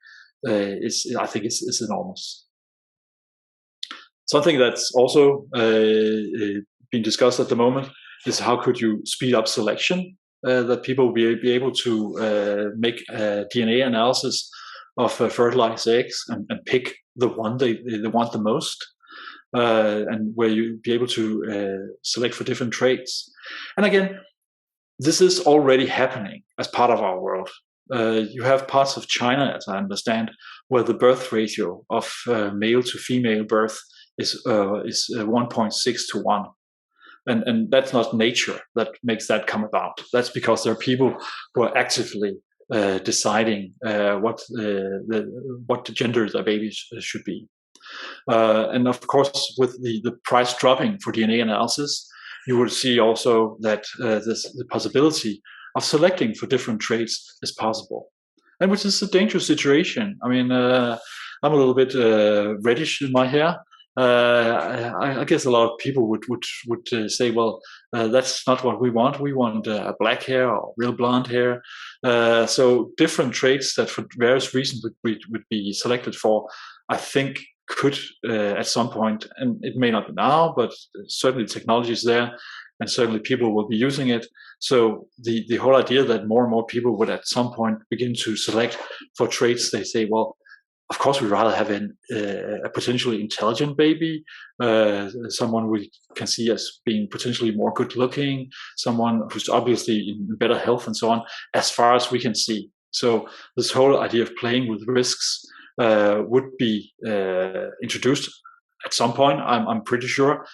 I think is enormous. Something that's also being discussed at the moment is how could you speed up selection, that people will be able to make DNA analysis of fertilized eggs and pick the one they want the most, and where you be able to select for different traits. And again, this is already happening as part of our world. You have parts of China, as I understand, where the birth ratio of male to female birth is 1.6 to 1. And that's not nature that makes that come about. That's because there are people who are actively deciding what gender their babies should be. And of course, with the price dropping for DNA analysis, you will see also that the possibility of selecting for different traits is possible, and which is a dangerous situation. I mean, I'm a little bit reddish in my hair. I guess a lot of people would say, well, that's not what we want. We want a black hair or real blonde hair. So different traits that for various reasons would be selected for, I think could at some point, and it may not be now, but certainly technology is there, and certainly people will be using it. So the whole idea that more and more people would at some point begin to select for traits, they say, well, of course, we'd rather have a potentially intelligent baby, someone we can see as being potentially more good looking, someone who's obviously in better health and so on, as far as we can see. So this whole idea of playing with risks would be introduced at some point, I'm pretty sure.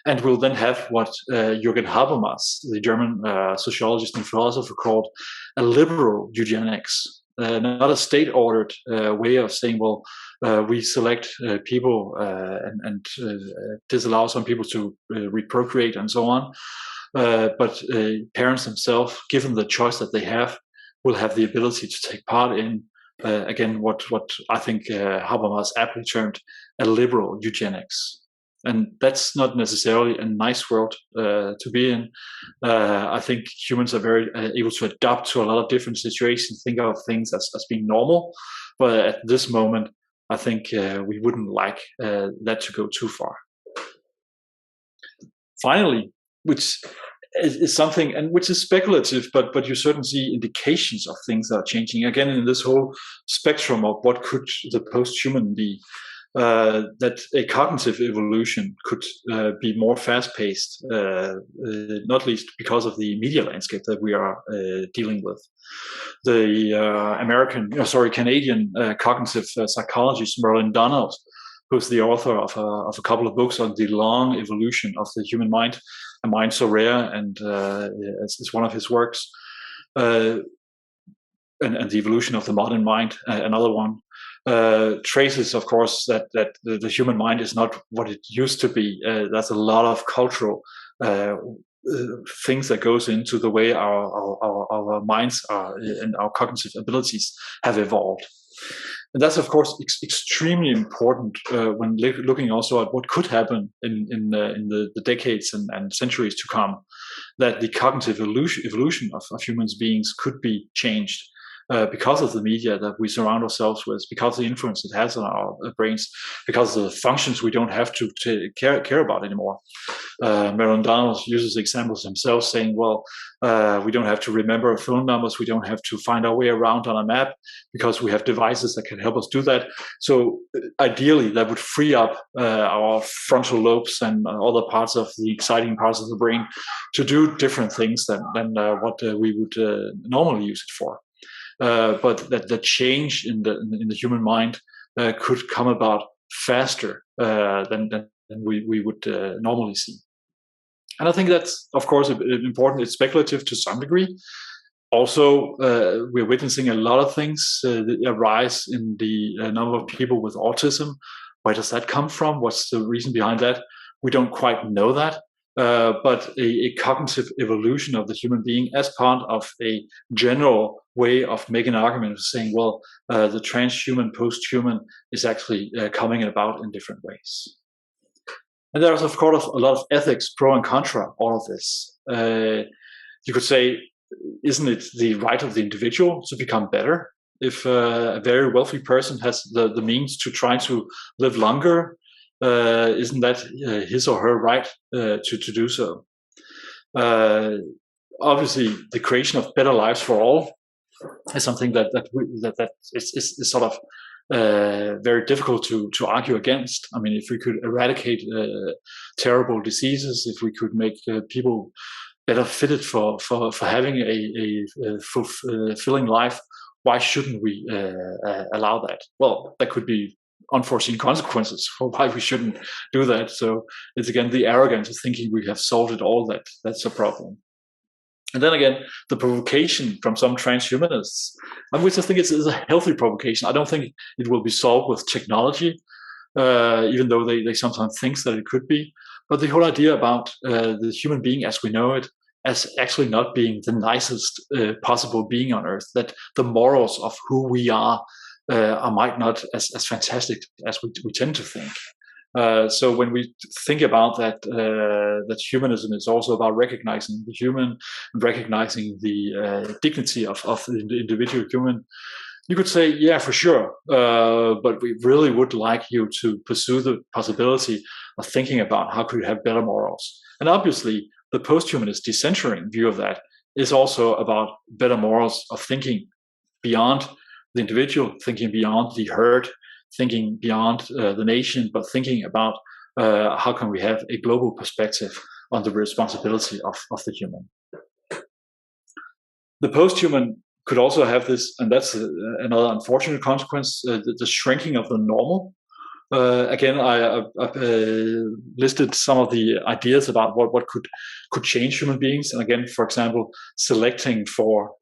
And we'll then have what Jürgen Habermas, the German sociologist and philosopher, called a liberal eugenics. Not a state-ordered way of saying, well, we select people and disallow some people to reprocreate and so on. But parents themselves, given the choice that they have, will have the ability to take part in, again, what I think Habermas aptly termed a liberal eugenics. And that's not necessarily a nice world to be in. I think humans are very able to adapt to a lot of different situations, think of things as being normal. But at this moment, I think we wouldn't like that to go too far. Finally, which is something, and which is speculative, but you certainly see indications of things that are changing. Again, in this whole spectrum of what could the post-human be, that a cognitive evolution could be more fast-paced, not least because of the media landscape that we are dealing with. The Canadian cognitive psychologist Merlin Donald, who's the author of a couple of books on the long evolution of the human mind, A Mind So Rare, and it's one of his works, and the evolution of the modern mind, another one, traces, of course, that the human mind is not what it used to be. There's a lot of cultural things that goes into the way our minds are and our cognitive abilities have evolved. And that's, of course, extremely important when looking also at what could happen in the decades and centuries to come, that the cognitive evolution of human beings could be changed because of the media that we surround ourselves with, because of the influence it has on our brains, because of the functions we don't have to care about anymore. Merlin Donald uses examples himself, saying, well, we don't have to remember phone numbers, we don't have to find our way around on a map, because we have devices that can help us do that. So ideally, that would free up our frontal lobes and other parts of the exciting parts of the brain to do different things than what we would normally use it for. But that the change in the human mind could come about faster than we would normally see. And I think that's, of course, important. It's speculative to some degree. Also, we're witnessing a lot of things arise in the number of people with autism. Where does that come from? What's the reason behind that? We don't quite know that. But a cognitive evolution of the human being as part of a general way of making an argument of saying, well, the transhuman, post-human is actually coming about in different ways. And there's, of course, a lot of ethics, pro and contra, all of this. You could say, isn't it the right of the individual to become better? If a very wealthy person has the means to try to live longer, isn't that his or her right to do so? Obviously, the creation of better lives for all is something that is sort of very difficult to argue against. I mean, if we could eradicate terrible diseases, if we could make people better fitted for having a fulfilling life, why shouldn't we allow that? Well, that could be unforeseen consequences for why we shouldn't do that. So it's again the arrogance of thinking we have solved it all that's a problem. And then again, the provocation from some transhumanists, which I think is a healthy provocation. I don't think it will be solved with technology, even though they sometimes think that it could be. But the whole idea about the human being as we know it, as actually not being the nicest possible being on earth, that the morals of who we are might not as fantastic as we tend to think. So when we think about that, that humanism is also about recognizing the human, and recognizing the dignity of the individual human, you could say, yeah, for sure. But we really would like you to pursue the possibility of thinking about how could you have better morals. And obviously, the posthumanist decentering view of that is also about better morals of thinking beyond the individual, thinking beyond the herd, thinking beyond the nation, but thinking about how can we have a global perspective on the responsibility of the human. The post-human could also have this, and that's another unfortunate consequence, the shrinking of the normal. Again, I've listed some of the ideas about what could change human beings, and again, for example, selecting for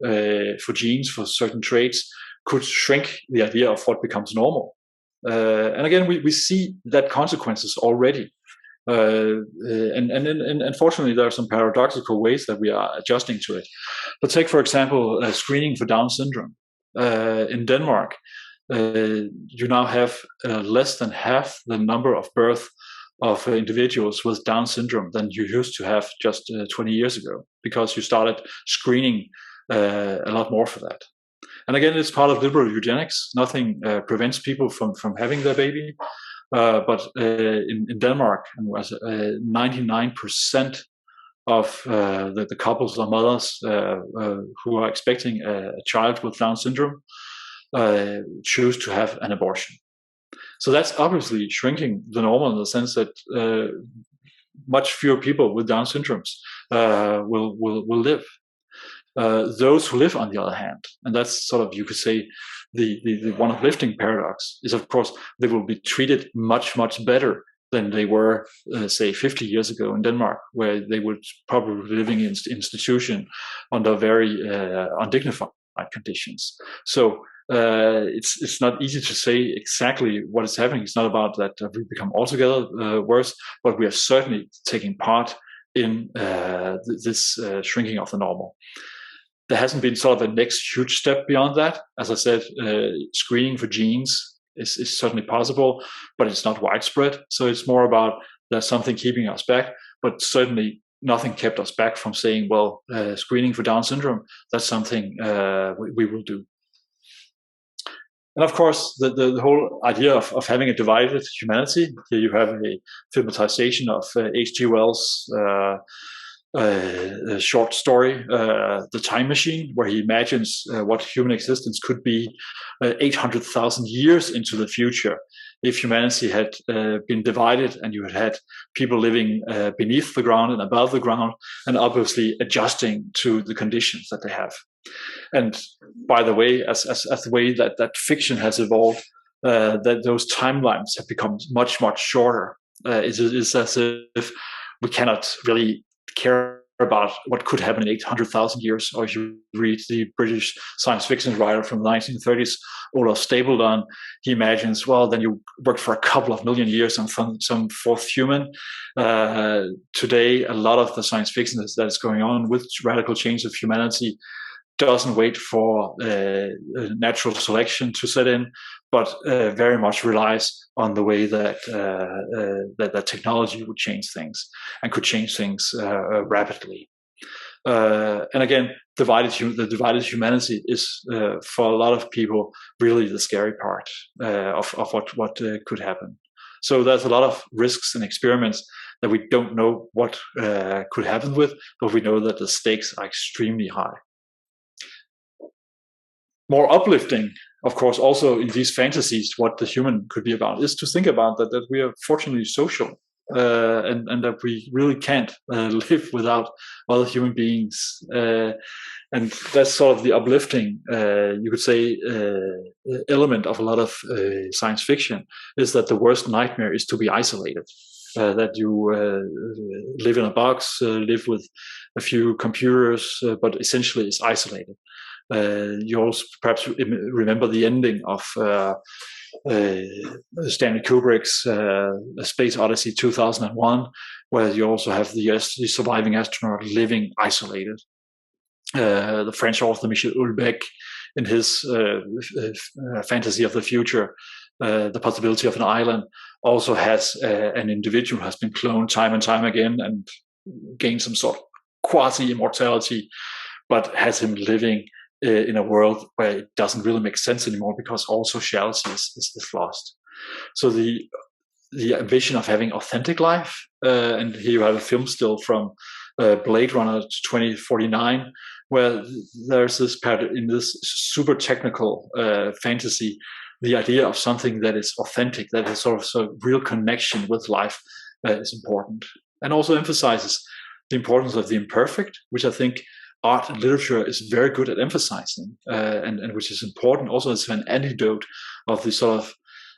genes for certain traits could shrink the idea of what becomes normal. And again, we see that consequences already. And unfortunately, there are some paradoxical ways that we are adjusting to it. But take, for example, screening for Down syndrome. In Denmark, you now have less than half the number of birth of individuals with Down syndrome than you used to have just 20 years ago, because you started screening a lot more for that. And again, it's part of liberal eugenics. Nothing prevents people from having their baby. But in Denmark, 99% of the couples or mothers who are expecting a child with Down syndrome choose to have an abortion. So that's obviously shrinking the normal in the sense that much fewer people with Down syndromes will live. Those who live, on the other hand, and that's sort of, you could say, the one uplifting paradox, is of course they will be treated much, much better than they were, say, 50 years ago in Denmark, where they would probably be living in institution under very undignified conditions. So it's not easy to say exactly what is happening. It's not about that we become altogether worse, but we are certainly taking part in this shrinking of the normal. There hasn't been sort of a next huge step beyond that. As I said, screening for genes is certainly possible, but it's not widespread. So it's more about there's something keeping us back, but certainly nothing kept us back from saying, well, screening for Down syndrome, that's something we will do. And of course, the whole idea of having a divided humanity, here you have a filmatization of H.G. Wells' a short story, The Time Machine, where he imagines what human existence could be 800,000 years into the future if humanity had been divided and you had had people living beneath the ground and above the ground, and obviously adjusting to the conditions that they have. And by the way, as the way that fiction has evolved, that those timelines have become much, much shorter. It's as if we cannot really care about what could happen in 800,000 years. Or if you read the British science fiction writer from the 1930s, Olaf Stapledon, he imagines, well, then you work for a couple of million years on some fourth human. Today, a lot of the science fiction that is going on with radical change of humanity doesn't wait for natural selection to set in, but very much relies on the way that that technology would change things and could change things rapidly. And again, the divided humanity is for a lot of people really the scary part of what could happen. So there's a lot of risks and experiments that we don't know what could happen with, but we know that the stakes are extremely high. More uplifting, of course, also in these fantasies, what the human could be about is to think about that we are fortunately social, and that we really can't live without other human beings. And that's sort of the uplifting, you could say, element of a lot of science fiction, is that the worst nightmare is to be isolated. That you live in a box, live with a few computers, but essentially is isolated. You also perhaps remember the ending of Stanley Kubrick's Space Odyssey 2001, where you also have the surviving astronaut living isolated. The French author Michel Houellebecq, in his fantasy of the future, the possibility of an island, also has an individual who has been cloned time and time again and gained some sort of quasi-immortality, but has him living in a world where it doesn't really make sense anymore because all sociality is lost. So the ambition of having authentic life, and here you have a film still from Blade Runner 2049, where there's this in this super technical fantasy, the idea of something that is authentic, that is sort of real connection with life is important, and also emphasizes the importance of the imperfect, which I think art and literature is very good at emphasizing, and which is important also as an antidote of the sort of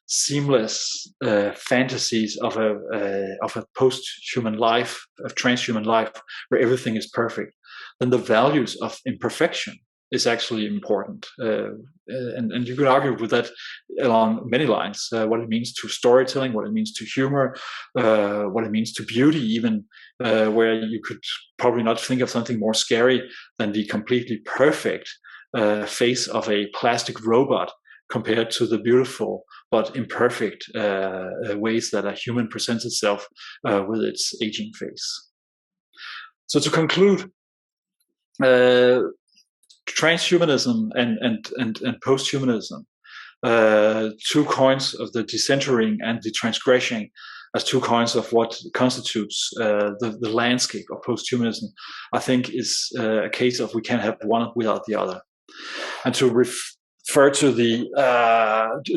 seamless fantasies of a post-human life, of transhuman life, where everything is perfect. Then the values of imperfection is actually important, and you could argue with that along many lines. What it means to storytelling, what it means to humor, what it means to beauty, even where you could probably not think of something more scary than the completely perfect face of a plastic robot compared to the beautiful but imperfect ways that a human presents itself with its aging face. So to conclude, transhumanism and posthumanism, two coins of the decentering and the transgressing, as two coins of what constitutes the landscape of posthumanism, I think is a case of we can't have one without the other. And to refer to the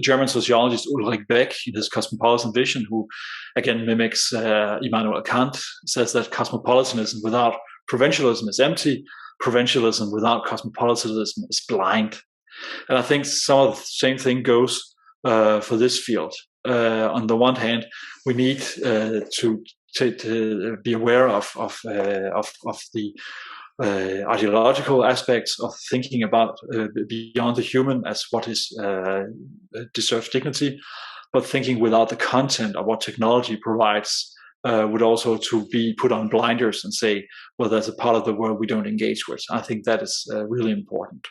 German sociologist Ulrich Beck in his Cosmopolitan Vision, who again mimics Immanuel Kant, says that cosmopolitanism without provincialism is empty, provincialism without cosmopolitanism is blind. And I think some of the same thing goes for this field. On the one hand, we need to be aware of the ideological aspects of thinking about beyond the human as what is deserves dignity, but thinking without the content of what technology provides would also to be put on blinders and say, well, there's a part of the world we don't engage with. I think that is really important.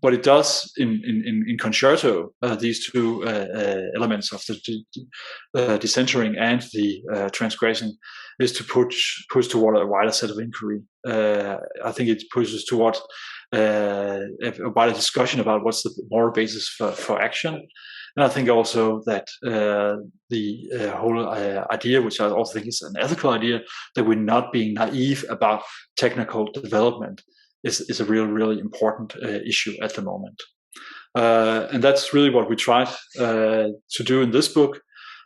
What it does in concerto, these two elements of the decentering and the transgressing, is to push toward a wider set of inquiry. I think it pushes toward a wider discussion about what's the moral basis for action. And I think also that the whole idea, which I also think is an ethical idea, that we're not being naive about technical development is a really important issue at the moment. And that's really what we tried to do in this book,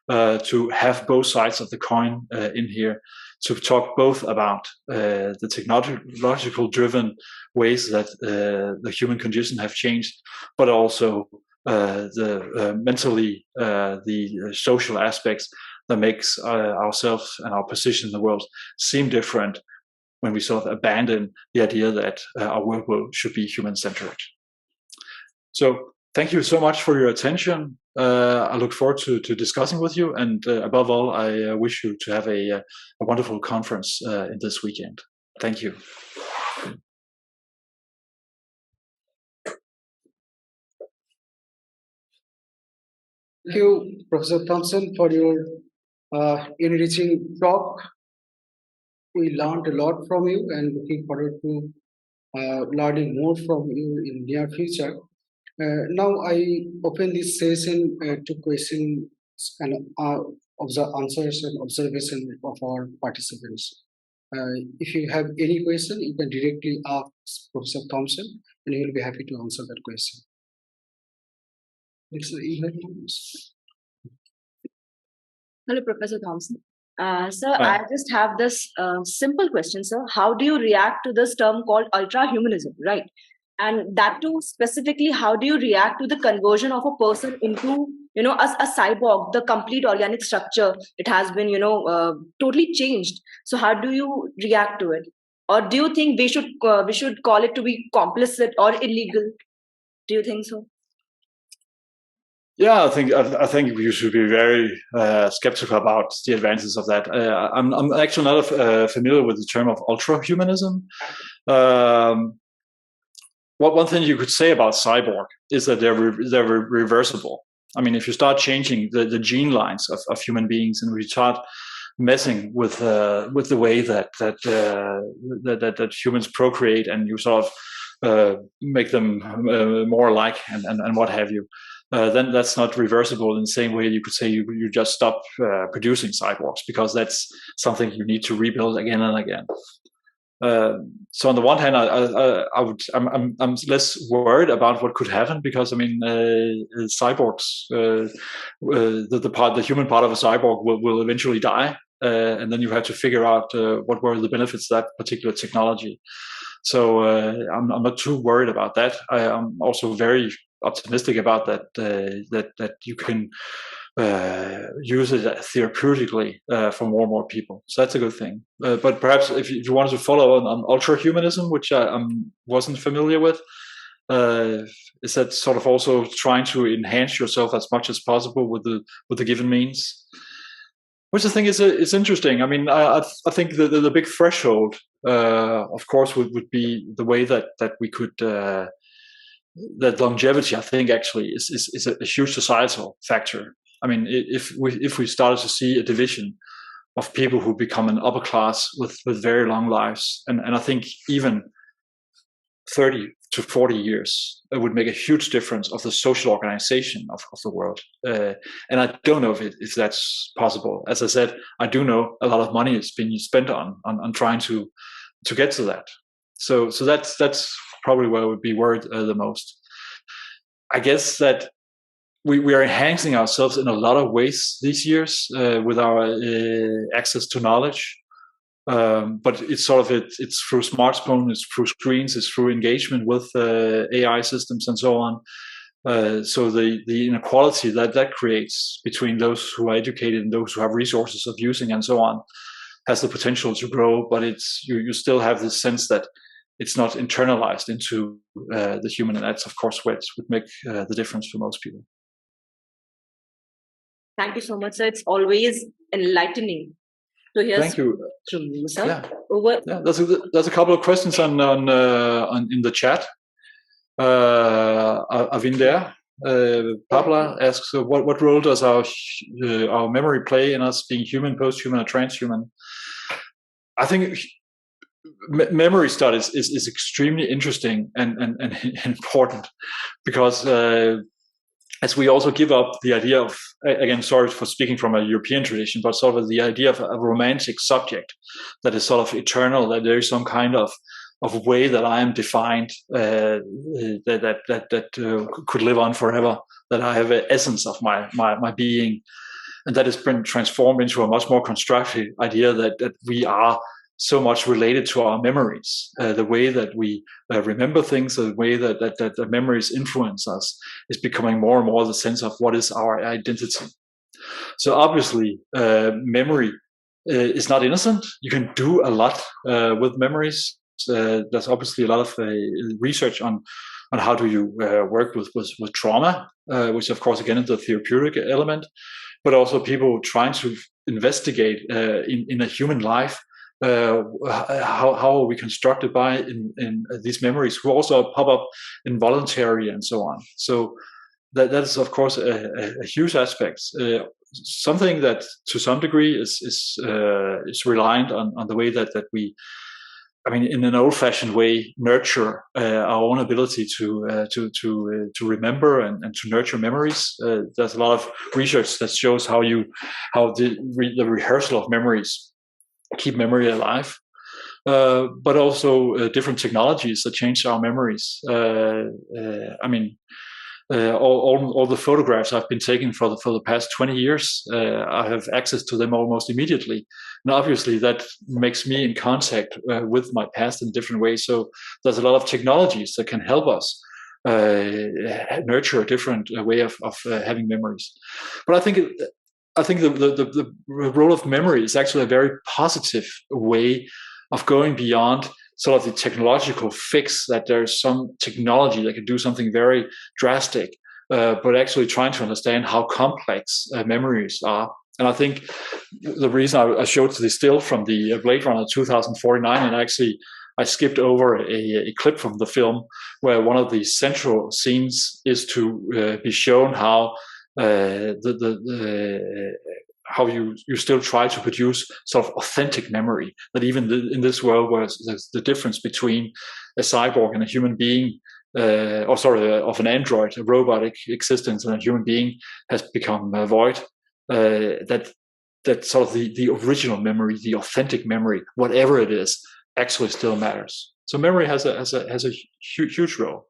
to have both sides of the coin in here, to talk both about the technological driven ways that the human condition have changed, but also the mentally, the social aspects that makes ourselves and our position in the world seem different when we sort of abandon the idea that our work should be human-centered. So thank you so much for your attention. I look forward to discussing with you, and above all, I wish you to have a wonderful conference in this weekend. Thank you. Thank you, Professor Thomsen, for your enriching talk. We learned a lot from you and looking forward to learning more from you in near future. Now I open this session to questions and answers and observations of our participants. If you have any question, you can directly ask Professor Thomsen, and he will be happy to answer that question. Hello, Professor Thomsen. Sir, I just have this simple question, sir. How do you react to this term called ultra-humanism, right? And that too, specifically, how do you react to the conversion of a person into, a cyborg, the complete organic structure? It has been, totally changed. So how do you react to it? Or do you think we should call it to be complicit or illegal? Do you think so? Yeah, I think we should be very skeptical about the advances of that. I'm actually not familiar with the term of ultra-humanism. One thing you could say about cyborg is that they're reversible. I mean, if you start changing the gene lines of human beings, and we start messing with the way that humans procreate, and you sort of make them more alike and what have you, then that's not reversible in the same way you could say you just stop producing cyborgs, because that's something you need to rebuild again and again. So on the one hand, I'm less worried about what could happen, because I mean, cyborgs, the human part of a cyborg will eventually die, and then you have to figure out what were the benefits of that particular technology. So I'm not too worried about that. I'm also very optimistic about that that you can use it therapeutically for more and more people. So that's a good thing. But perhaps if you wanted to follow on ultra-humanism, which I wasn't familiar with, is that sort of also trying to enhance yourself as much as possible with the given means? Which I think is interesting. I mean, I think the big threshold, of course, would be the way that we could that longevity. I think actually is a huge societal factor. I mean, if we started to see a division of people who become an upper class with very long lives, and I think even 30 to 40 years, it would make a huge difference of the social organization of the world. And I don't know if that's possible. As I said, I do know a lot of money is being spent on trying to get to that. So that's probably where I would be worried the most. I guess that we are enhancing ourselves in a lot of ways these years with our access to knowledge. But it's sort of it's through smartphones, it's through screens, it's through engagement with AI systems and so on. So the inequality that creates between those who are educated and those who have resources of using and so on has the potential to grow. But it's you still have this sense that it's not internalized into the human, and that's of course what would make the difference for most people. Thank you so much, sir. It's always enlightening. So thank you. From you, sir. Yeah. There's a couple of questions on in the chat. Avinder Pabla asks, what role does our memory play in us being human, post-human, or transhuman? I think memory studies is extremely interesting and important because as we also give up the idea of, again, sorry for speaking from a European tradition, but sort of the idea of a romantic subject that is sort of eternal, that there is some kind of way that I am defined, that could live on forever, that I have an essence of my being, and that has been transformed into a much more constructive idea that we are so much related to our memories. The way that we remember things, the way that the memories influence us is becoming more and more the sense of what is our identity. So obviously, memory is not innocent. You can do a lot with memories. There's obviously a lot of research on how do you work with trauma, which of course, again, is the therapeutic element, but also people trying to investigate in a human life, how are we constructed by in these memories, who also pop up involuntary and so on. So that is of course a huge aspect. Something that to some degree is reliant on the way that we, I mean, in an old-fashioned way, nurture our own ability to remember and to nurture memories. There's a lot of research that shows how the rehearsal of memories keep memory alive, but also different technologies that change our memories. I mean, all the photographs I've been taking for the past 20 years, I have access to them almost immediately. And obviously that makes me in contact with my past in different ways. So there's a lot of technologies that can help us nurture a different way of having memories. But I think the role of memory is actually a very positive way of going beyond sort of the technological fix that there's some technology that can do something very drastic, but actually trying to understand how complex memories are. And I think the reason I showed the still from the Blade Runner 2049, and actually I skipped over a clip from the film where one of the central scenes is to be shown how how you still try to produce sort of authentic memory, that even in this world where there's the difference between a cyborg and a human being, of an android, a robotic existence, and a human being has become void, that sort of the original memory, the authentic memory, whatever it is, actually still matters. So memory has a huge role.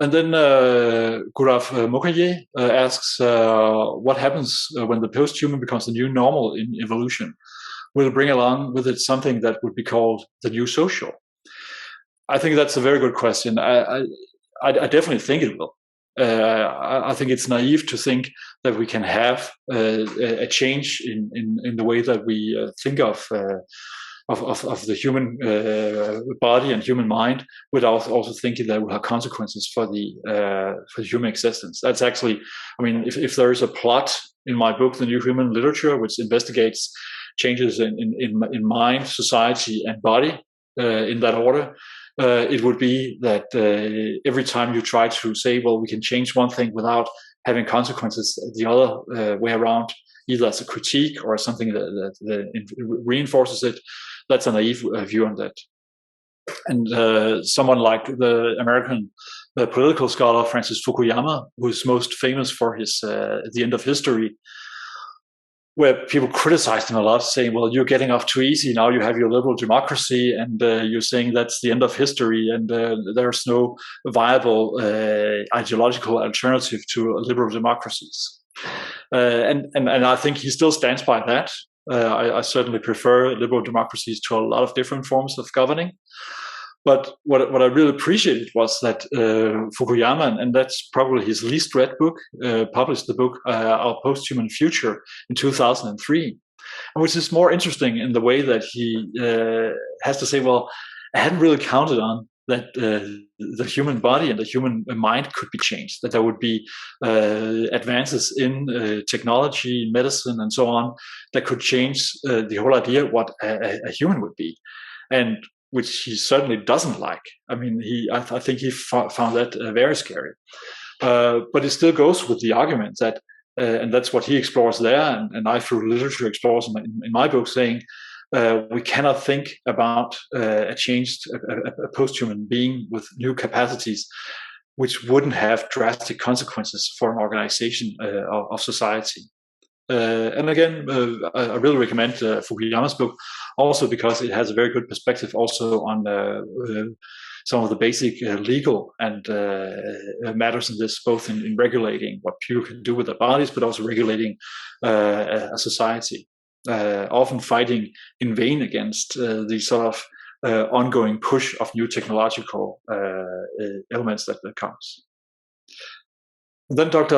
And then Gurav Mukherjee asks, what happens when the post-human becomes the new normal in evolution? Will it bring along with it something that would be called the new social? I think that's a very good question. I definitely think it will. I think it's naive to think that we can have a change in the way that we think of the human body and human mind, without also thinking that will have consequences for the human existence. That's actually, I mean, if there is a plot in my book, The New Human Literature, which investigates changes in mind, society, and body in that order, it would be that every time you try to say, well, we can change one thing without having consequences the other way around, either as a critique or something that reinforces it, that's a naive view on that. And someone like the American political scholar Francis Fukuyama, who's most famous for his The End of History, where people criticized him a lot, saying, well, you're getting off too easy. Now you have your liberal democracy, and you're saying that's the end of history, and there's no viable ideological alternative to liberal democracies. And I think he still stands by that. I certainly prefer liberal democracies to a lot of different forms of governing. But what I really appreciated was that Fukuyama, and that's probably his least read book, published the book Our Posthuman Future in 2003, which is more interesting in the way that he has to say, well, I hadn't really counted on that the human body and the human mind could be changed, that there would be advances in technology, medicine, and so on that could change the whole idea of what a human would be. And which he certainly doesn't like. I mean, I think he found that very scary. But it still goes with the argument that, and that's what he explores there, and I through literature explores in my book, saying we cannot think about a posthuman being with new capacities, which wouldn't have drastic consequences for an organization of society. And again, I really recommend Fukuyama's book, also because it has a very good perspective also on some of the basic legal and matters in this, both in regulating what people can do with their bodies, but also regulating a society, often fighting in vain against the sort of ongoing push of new technological elements that comes. Then Dr.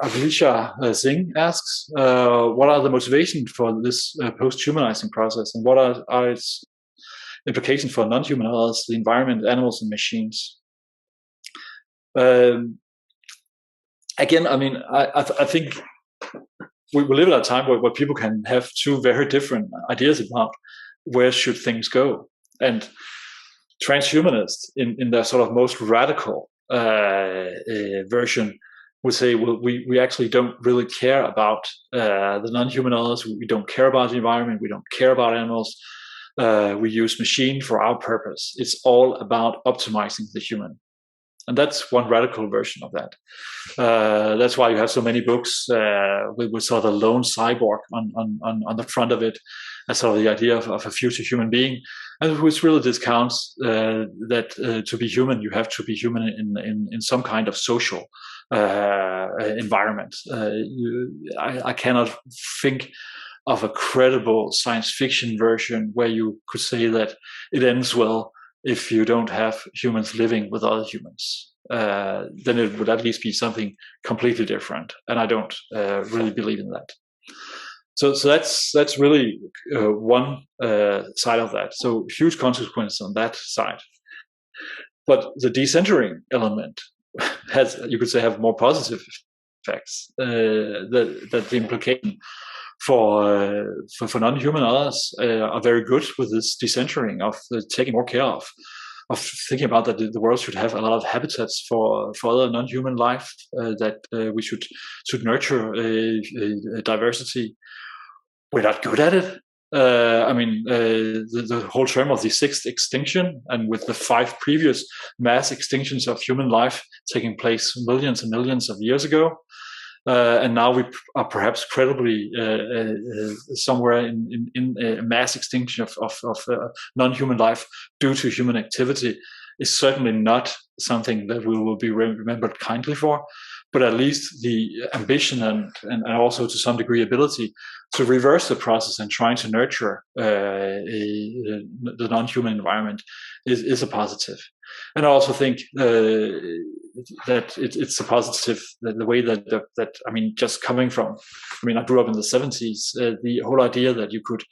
Abhilisha Singh asks, what are the motivations for this post-humanizing process, and what are its implications for non-human others, the environment, animals, and machines? Again, I mean, I think we live at a time where people can have two very different ideas about where should things go. And transhumanists, in their sort of most radical version, would say, well, we actually don't really care about the non-human others. We don't care about the environment. We don't care about animals. We use machine for our purpose. It's all about optimizing the human. And that's one radical version of that. That's why you have so many books with sort of a lone cyborg on the front of it, as sort of the idea of a future human being, and which really discounts that to be human, you have to be human in some kind of social environment. I cannot think of a credible science fiction version where you could say that it ends well if you don't have humans living with other humans. Then it would at least be something completely different, and I don't really believe in that. So that's really one side of that. So huge consequences on that side. But the decentering element has, you could say, have more positive effects. That the implication for non-human others are very good with this decentering of taking more care of thinking about that the world should have a lot of habitats for other non-human life, that we should nurture a diversity. We're not good at it. I mean, the whole term of the sixth extinction, and with the 5 previous mass extinctions of human life taking place millions and millions of years ago, and now we are perhaps credibly somewhere in a mass extinction of non-human life due to human activity, is certainly not something that we will be remembered kindly for, but at least the ambition and also to some degree ability to reverse the process and trying to nurture the non-human environment is a positive. And I also think that it's a positive, the way that I mean, just coming from, I mean, I grew up in the 70s, the whole idea that you could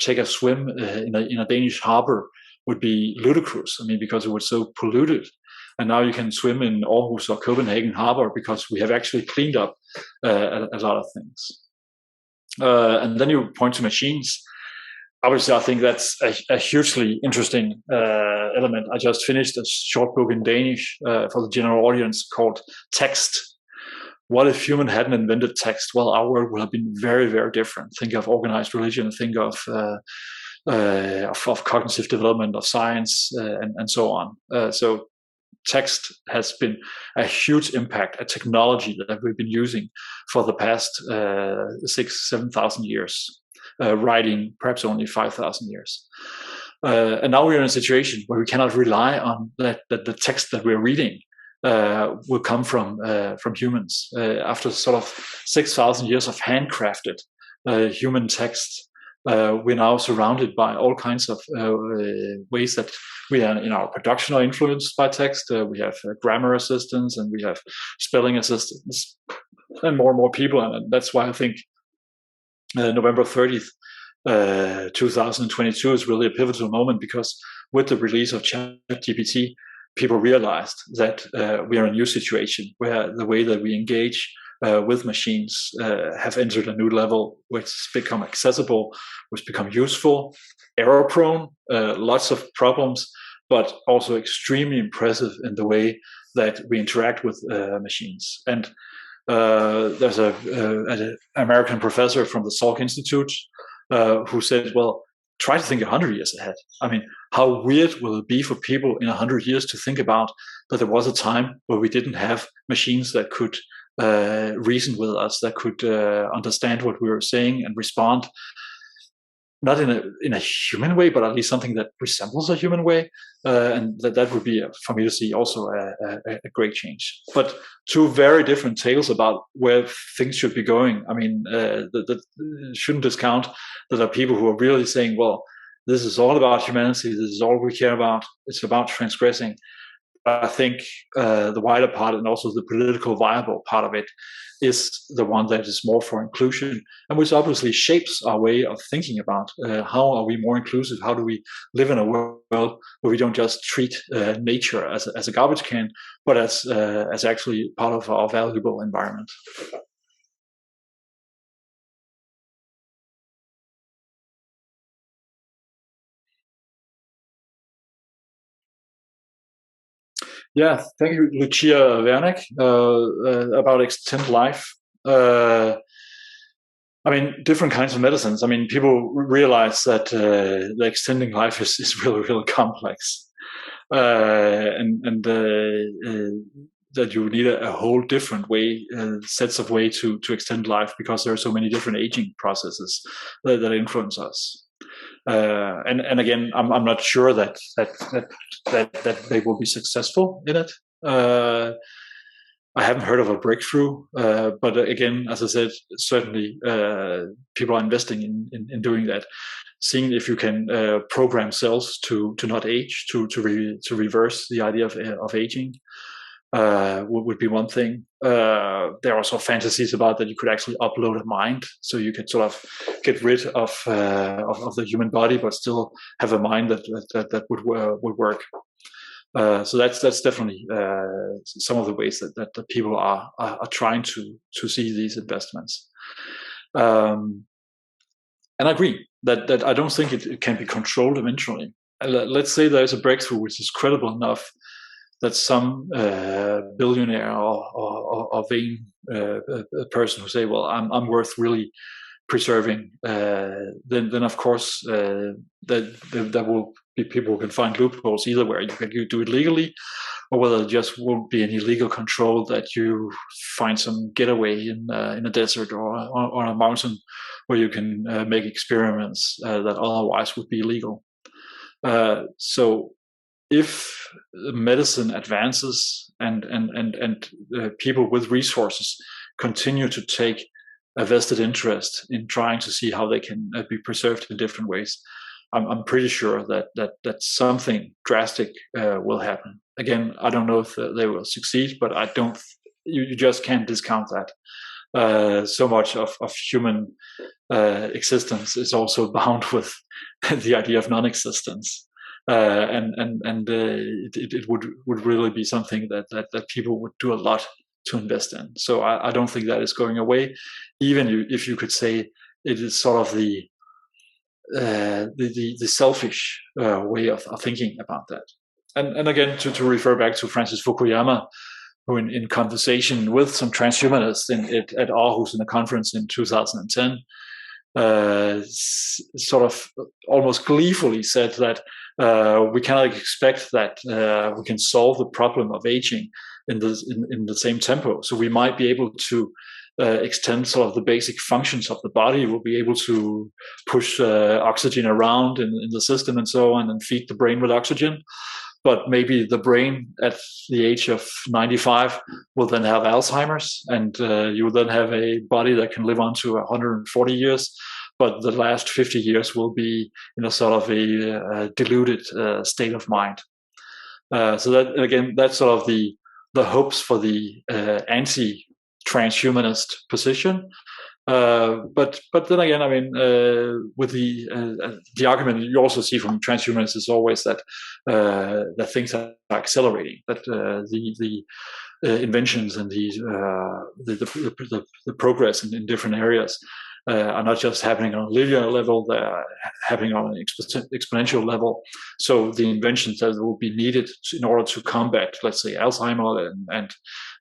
take a swim in a Danish harbor would be ludicrous. I mean, because it was so polluted. And now you can swim in Aarhus or Copenhagen harbor because we have actually cleaned up a lot of things. And then you point to machines. Obviously, I think that's a hugely interesting element. I just finished a short book in Danish for the general audience called Text. What if human hadn't invented text? Well, our world would have been very, very different. Think of organized religion. Think of of cognitive development, of science, and so on. So text has been a huge impact, a technology that we've been using for the past 7,000 years, writing perhaps only 5,000 years. And now we're in a situation where we cannot rely on that the text that we're reading will come from humans. After sort of 6,000 years of handcrafted human text, we're now surrounded by all kinds of ways that we are in our production are influenced by text. We have grammar assistants and we have spelling assistants and more people. And that's why I think November 30th, 2022 is really a pivotal moment, because with the release of ChatGPT, people realized that we are in a new situation where the way that we engage with machines have entered a new level, which has become accessible, which become useful, error prone, lots of problems, but also extremely impressive in the way that we interact with machines. And there's an American professor from the Salk Institute who said, well, try to think 100 years ahead. I mean, how weird will it be for people in 100 years to think about that there was a time where we didn't have machines that could reason with us, that could understand what we were saying and respond, not in a human way, but at least something that resembles a human way, and that would be, for me to see, also a great change. But two very different tales about where things should be going. I mean, shouldn't discount that there are people who are really saying, well, this is all about humanity, this is all we care about, it's about transgressing. I think the wider part, and also the political viable part of it, is the one that is more for inclusion, and which obviously shapes our way of thinking about how are we more inclusive, how do we live in a world where we don't just treat nature as a garbage can, but as actually part of our valuable environment. Yeah, thank you, Lucia Wernick, about extend life. I mean, different kinds of medicines. I mean, people realize that the extending life is really, really complex, and that you need a whole different way, sets of way to extend life, because there are so many different aging processes that influence us. And again, I'm not sure that they will be successful in it. I haven't heard of a breakthrough, but again, as I said, certainly people are investing in doing that, seeing if you can program cells to not age, to reverse the idea of aging. Would be one thing. There are also fantasies about that you could actually upload a mind, so you could sort of get rid of the human body, but still have a mind that would work. So that's definitely some of the ways that people are trying to see these investments. And I agree that I don't think it can be controlled eventually. Let's say there's a breakthrough which is credible enough that some billionaire or vain person who say, well, I'm worth really preserving, then of course that will be people who can find loopholes either where you do it legally, or whether it just won't be any legal control that you find some getaway in a desert or on a mountain where you can make experiments that otherwise would be illegal. So if medicine advances and people with resources continue to take a vested interest in trying to see how they can be preserved in different ways, I'm pretty sure that something drastic will happen. Again, I don't know if they will succeed, but I don't. You just can't discount that. So much of human existence is also bound with the idea of non-existence. And it would really be something that people would do a lot to invest in. So I don't think that is going away, even if you could say it is sort of the selfish way of thinking about that. And again, to refer back to Francis Fukuyama, who in conversation with some transhumanists at Aarhus in a conference in 2010, sort of almost gleefully said that we cannot expect that we can solve the problem of aging in the same tempo. So we might be able to extend sort of the basic functions of the body. We'll be able to push oxygen around in the system and so on, and feed the brain with oxygen. But maybe the brain at the age of 95 will then have Alzheimer's, and you will then have a body that can live on to 140 years. But the last 50 years will be in a sort of a diluted state of mind. So that, again, that's sort of the hopes for the anti-transhumanist position. But then again, I mean, with the argument you also see from transhumanists is always that things are accelerating, that the inventions and the progress in different areas are not just happening on a linear level; they're happening on an exponential level. So the inventions that will be needed in order to combat, let's say, Alzheimer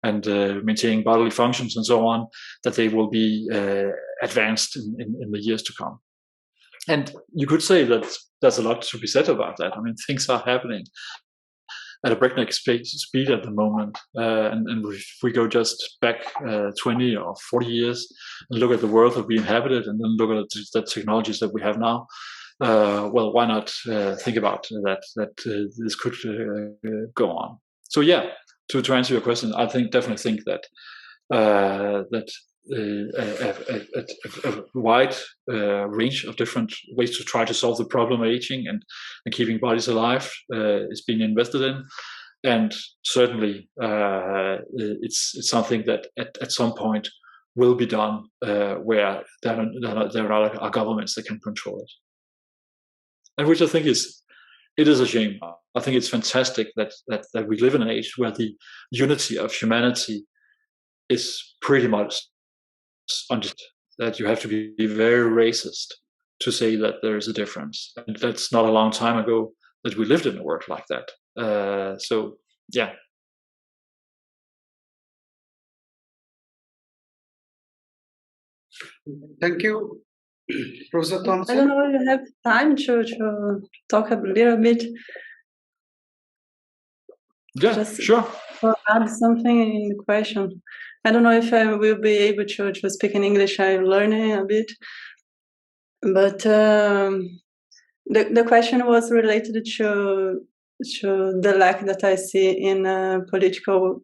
and maintaining bodily functions and so on, that they will be advanced in the years to come. And you could say that there's a lot to be said about that. I mean, things are happening at a breakneck speed at the moment. And if we go just back 20 or 40 years and look at the world that we inhabited and then look at the technologies that we have now, well, why not think about that this could go on? So yeah, to answer your question, I definitely think that a wide range of different ways to try to solve the problem of aging and keeping bodies alive is being invested in, and certainly it's something that at some point will be done where there are governments that can control it, and which I think is a shame. I think it's fantastic that we live in an age where the unity of humanity is pretty much understood, that you have to be very racist to say that there is a difference. And that's not a long time ago that we lived in a world like that. So, yeah. Thank you, Professor Thomsen. I don't know if you have time to talk a little bit. Yeah, just sure. Or add something in the question. I don't know if I will be able to speak in English. I'm learning a bit. But the question was related to the lack that I see in political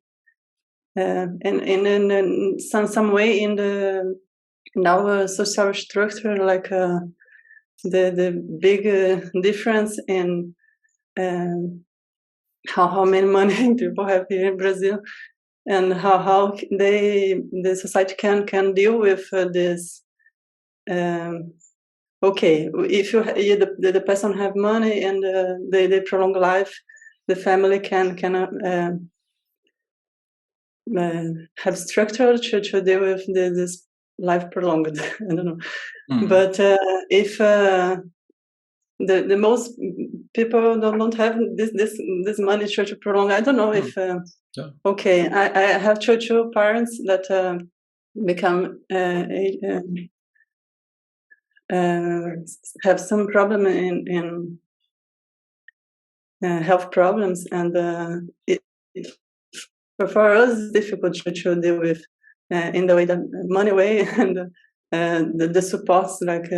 in some way in our social structure, like the big difference in how many money people have here in Brazil, and how the society can deal with this. Okay, if the person have money and they prolong life, the family can have structure to deal with this life prolonged. I don't know, but if the most people don't have this money to prolong, I don't know if okay, I have two parents that become have some problem in health problems, and for us it's difficult to deal with in the way that money way and the supports, like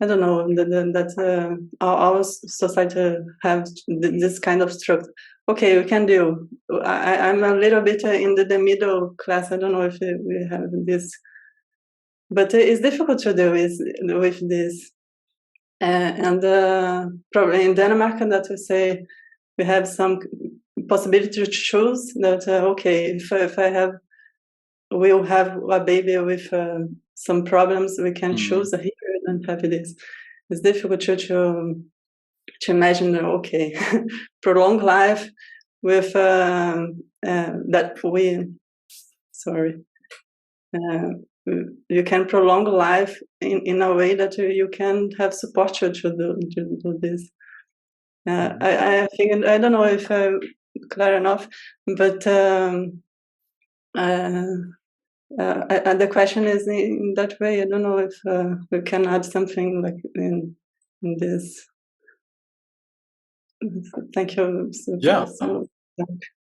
I don't know, that our society have this kind of structure. Okay, we can do. I'm a little bit in the middle class. I don't know if we have this, but it's difficult to do with this. And probably in Denmark, that we say we have some possibility to choose that. Okay, if I will have a baby with some problems, we can choose here and have this. It's difficult to imagine. Okay, prolonged life with that we. Sorry. You can prolong life in a way that you can have support to do this. I think, I don't know if I'm clear enough, but And the question is in that way. I don't know if we can add something like in this. Thank you. Yeah.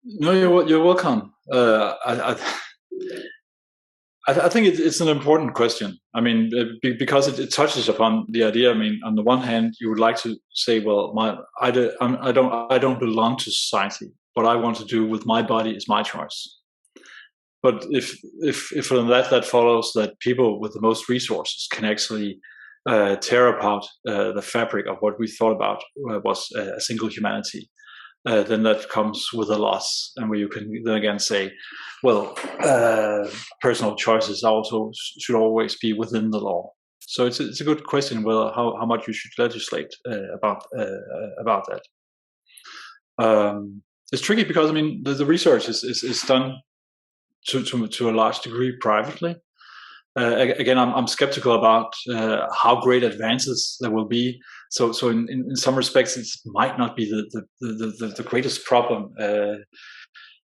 No, you're welcome. I think it's an important question. I mean, because it touches upon the idea. I mean, on the one hand, you would like to say, well, I don't belong to society. What I want to do with my body is my choice. But if from that follows that people with the most resources can actually tear apart the fabric of what we thought about was a single humanity, then that comes with a loss, and where you can then again say, well, personal choices also should always be within the law. So it's a good question, well, how much you should legislate about that. It's tricky because I mean the research is done to a large degree privately. Again, I'm skeptical about how great advances there will be. So in some respects, it might not be the greatest problem.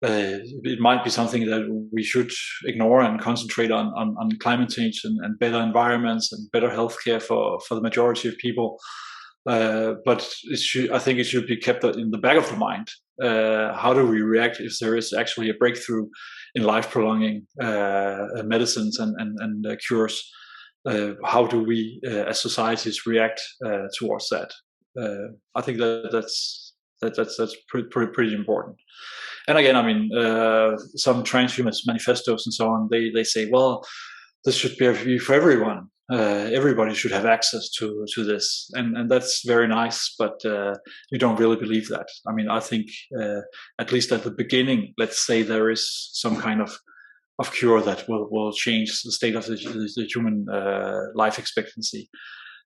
It might be something that we should ignore and concentrate on climate change and better environments and better healthcare for the majority of people. But I think it should be kept in the back of the mind. How do we react if there is actually a breakthrough in life-prolonging medicines and cures? How do we, as societies, react towards that? I think that's pretty important. And again, I mean, some transhumanist manifestos and so on, they say, well, this should be for everyone. Everybody should have access to this, and that's very nice, but you don't really believe that. I mean, I think at least at the beginning, let's say there is some kind of cure that will change the state of the human life expectancy.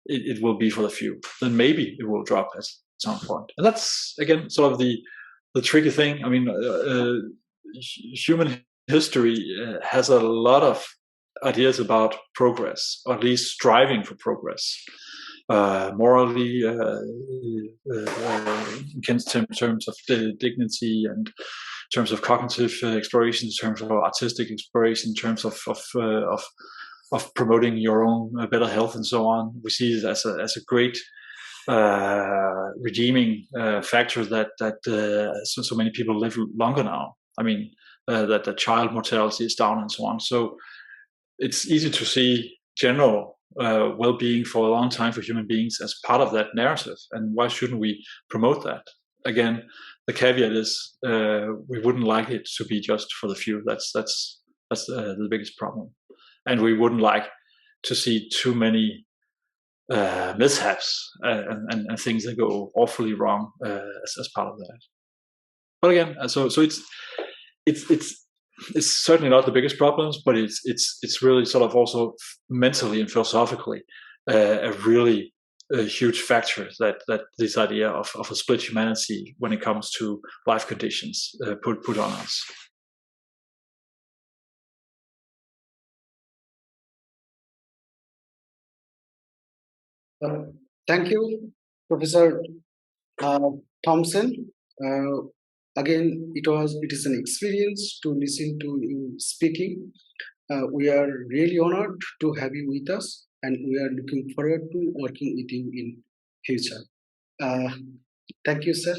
It will be for the few. Then maybe it will drop at some point, and that's again sort of the tricky thing. I mean, human history has a lot of ideas about progress, or at least striving for progress, morally, in terms of dignity, and in terms of cognitive exploration, in terms of artistic exploration, in terms of promoting your own better health and so on. We see it as a great redeeming factor that so many people live longer now. I mean, that the child mortality is down and so on. So it's easy to see general well-being for a long time for human beings as part of that narrative. And why shouldn't we promote that? Again, the caveat is we wouldn't like it to be just for the few. That's the biggest problem. And we wouldn't like to see too many mishaps and things that go awfully wrong as part of that. But again, so it's certainly not the biggest problems, but it's really sort of also mentally and philosophically a really huge factor that this idea of a split humanity when it comes to life conditions put on us. Thank you, Professor Thomsen. Again, it is an experience to listen to you speaking. We are really honored to have you with us, and we are looking forward to working with you in future. Thank you, sir.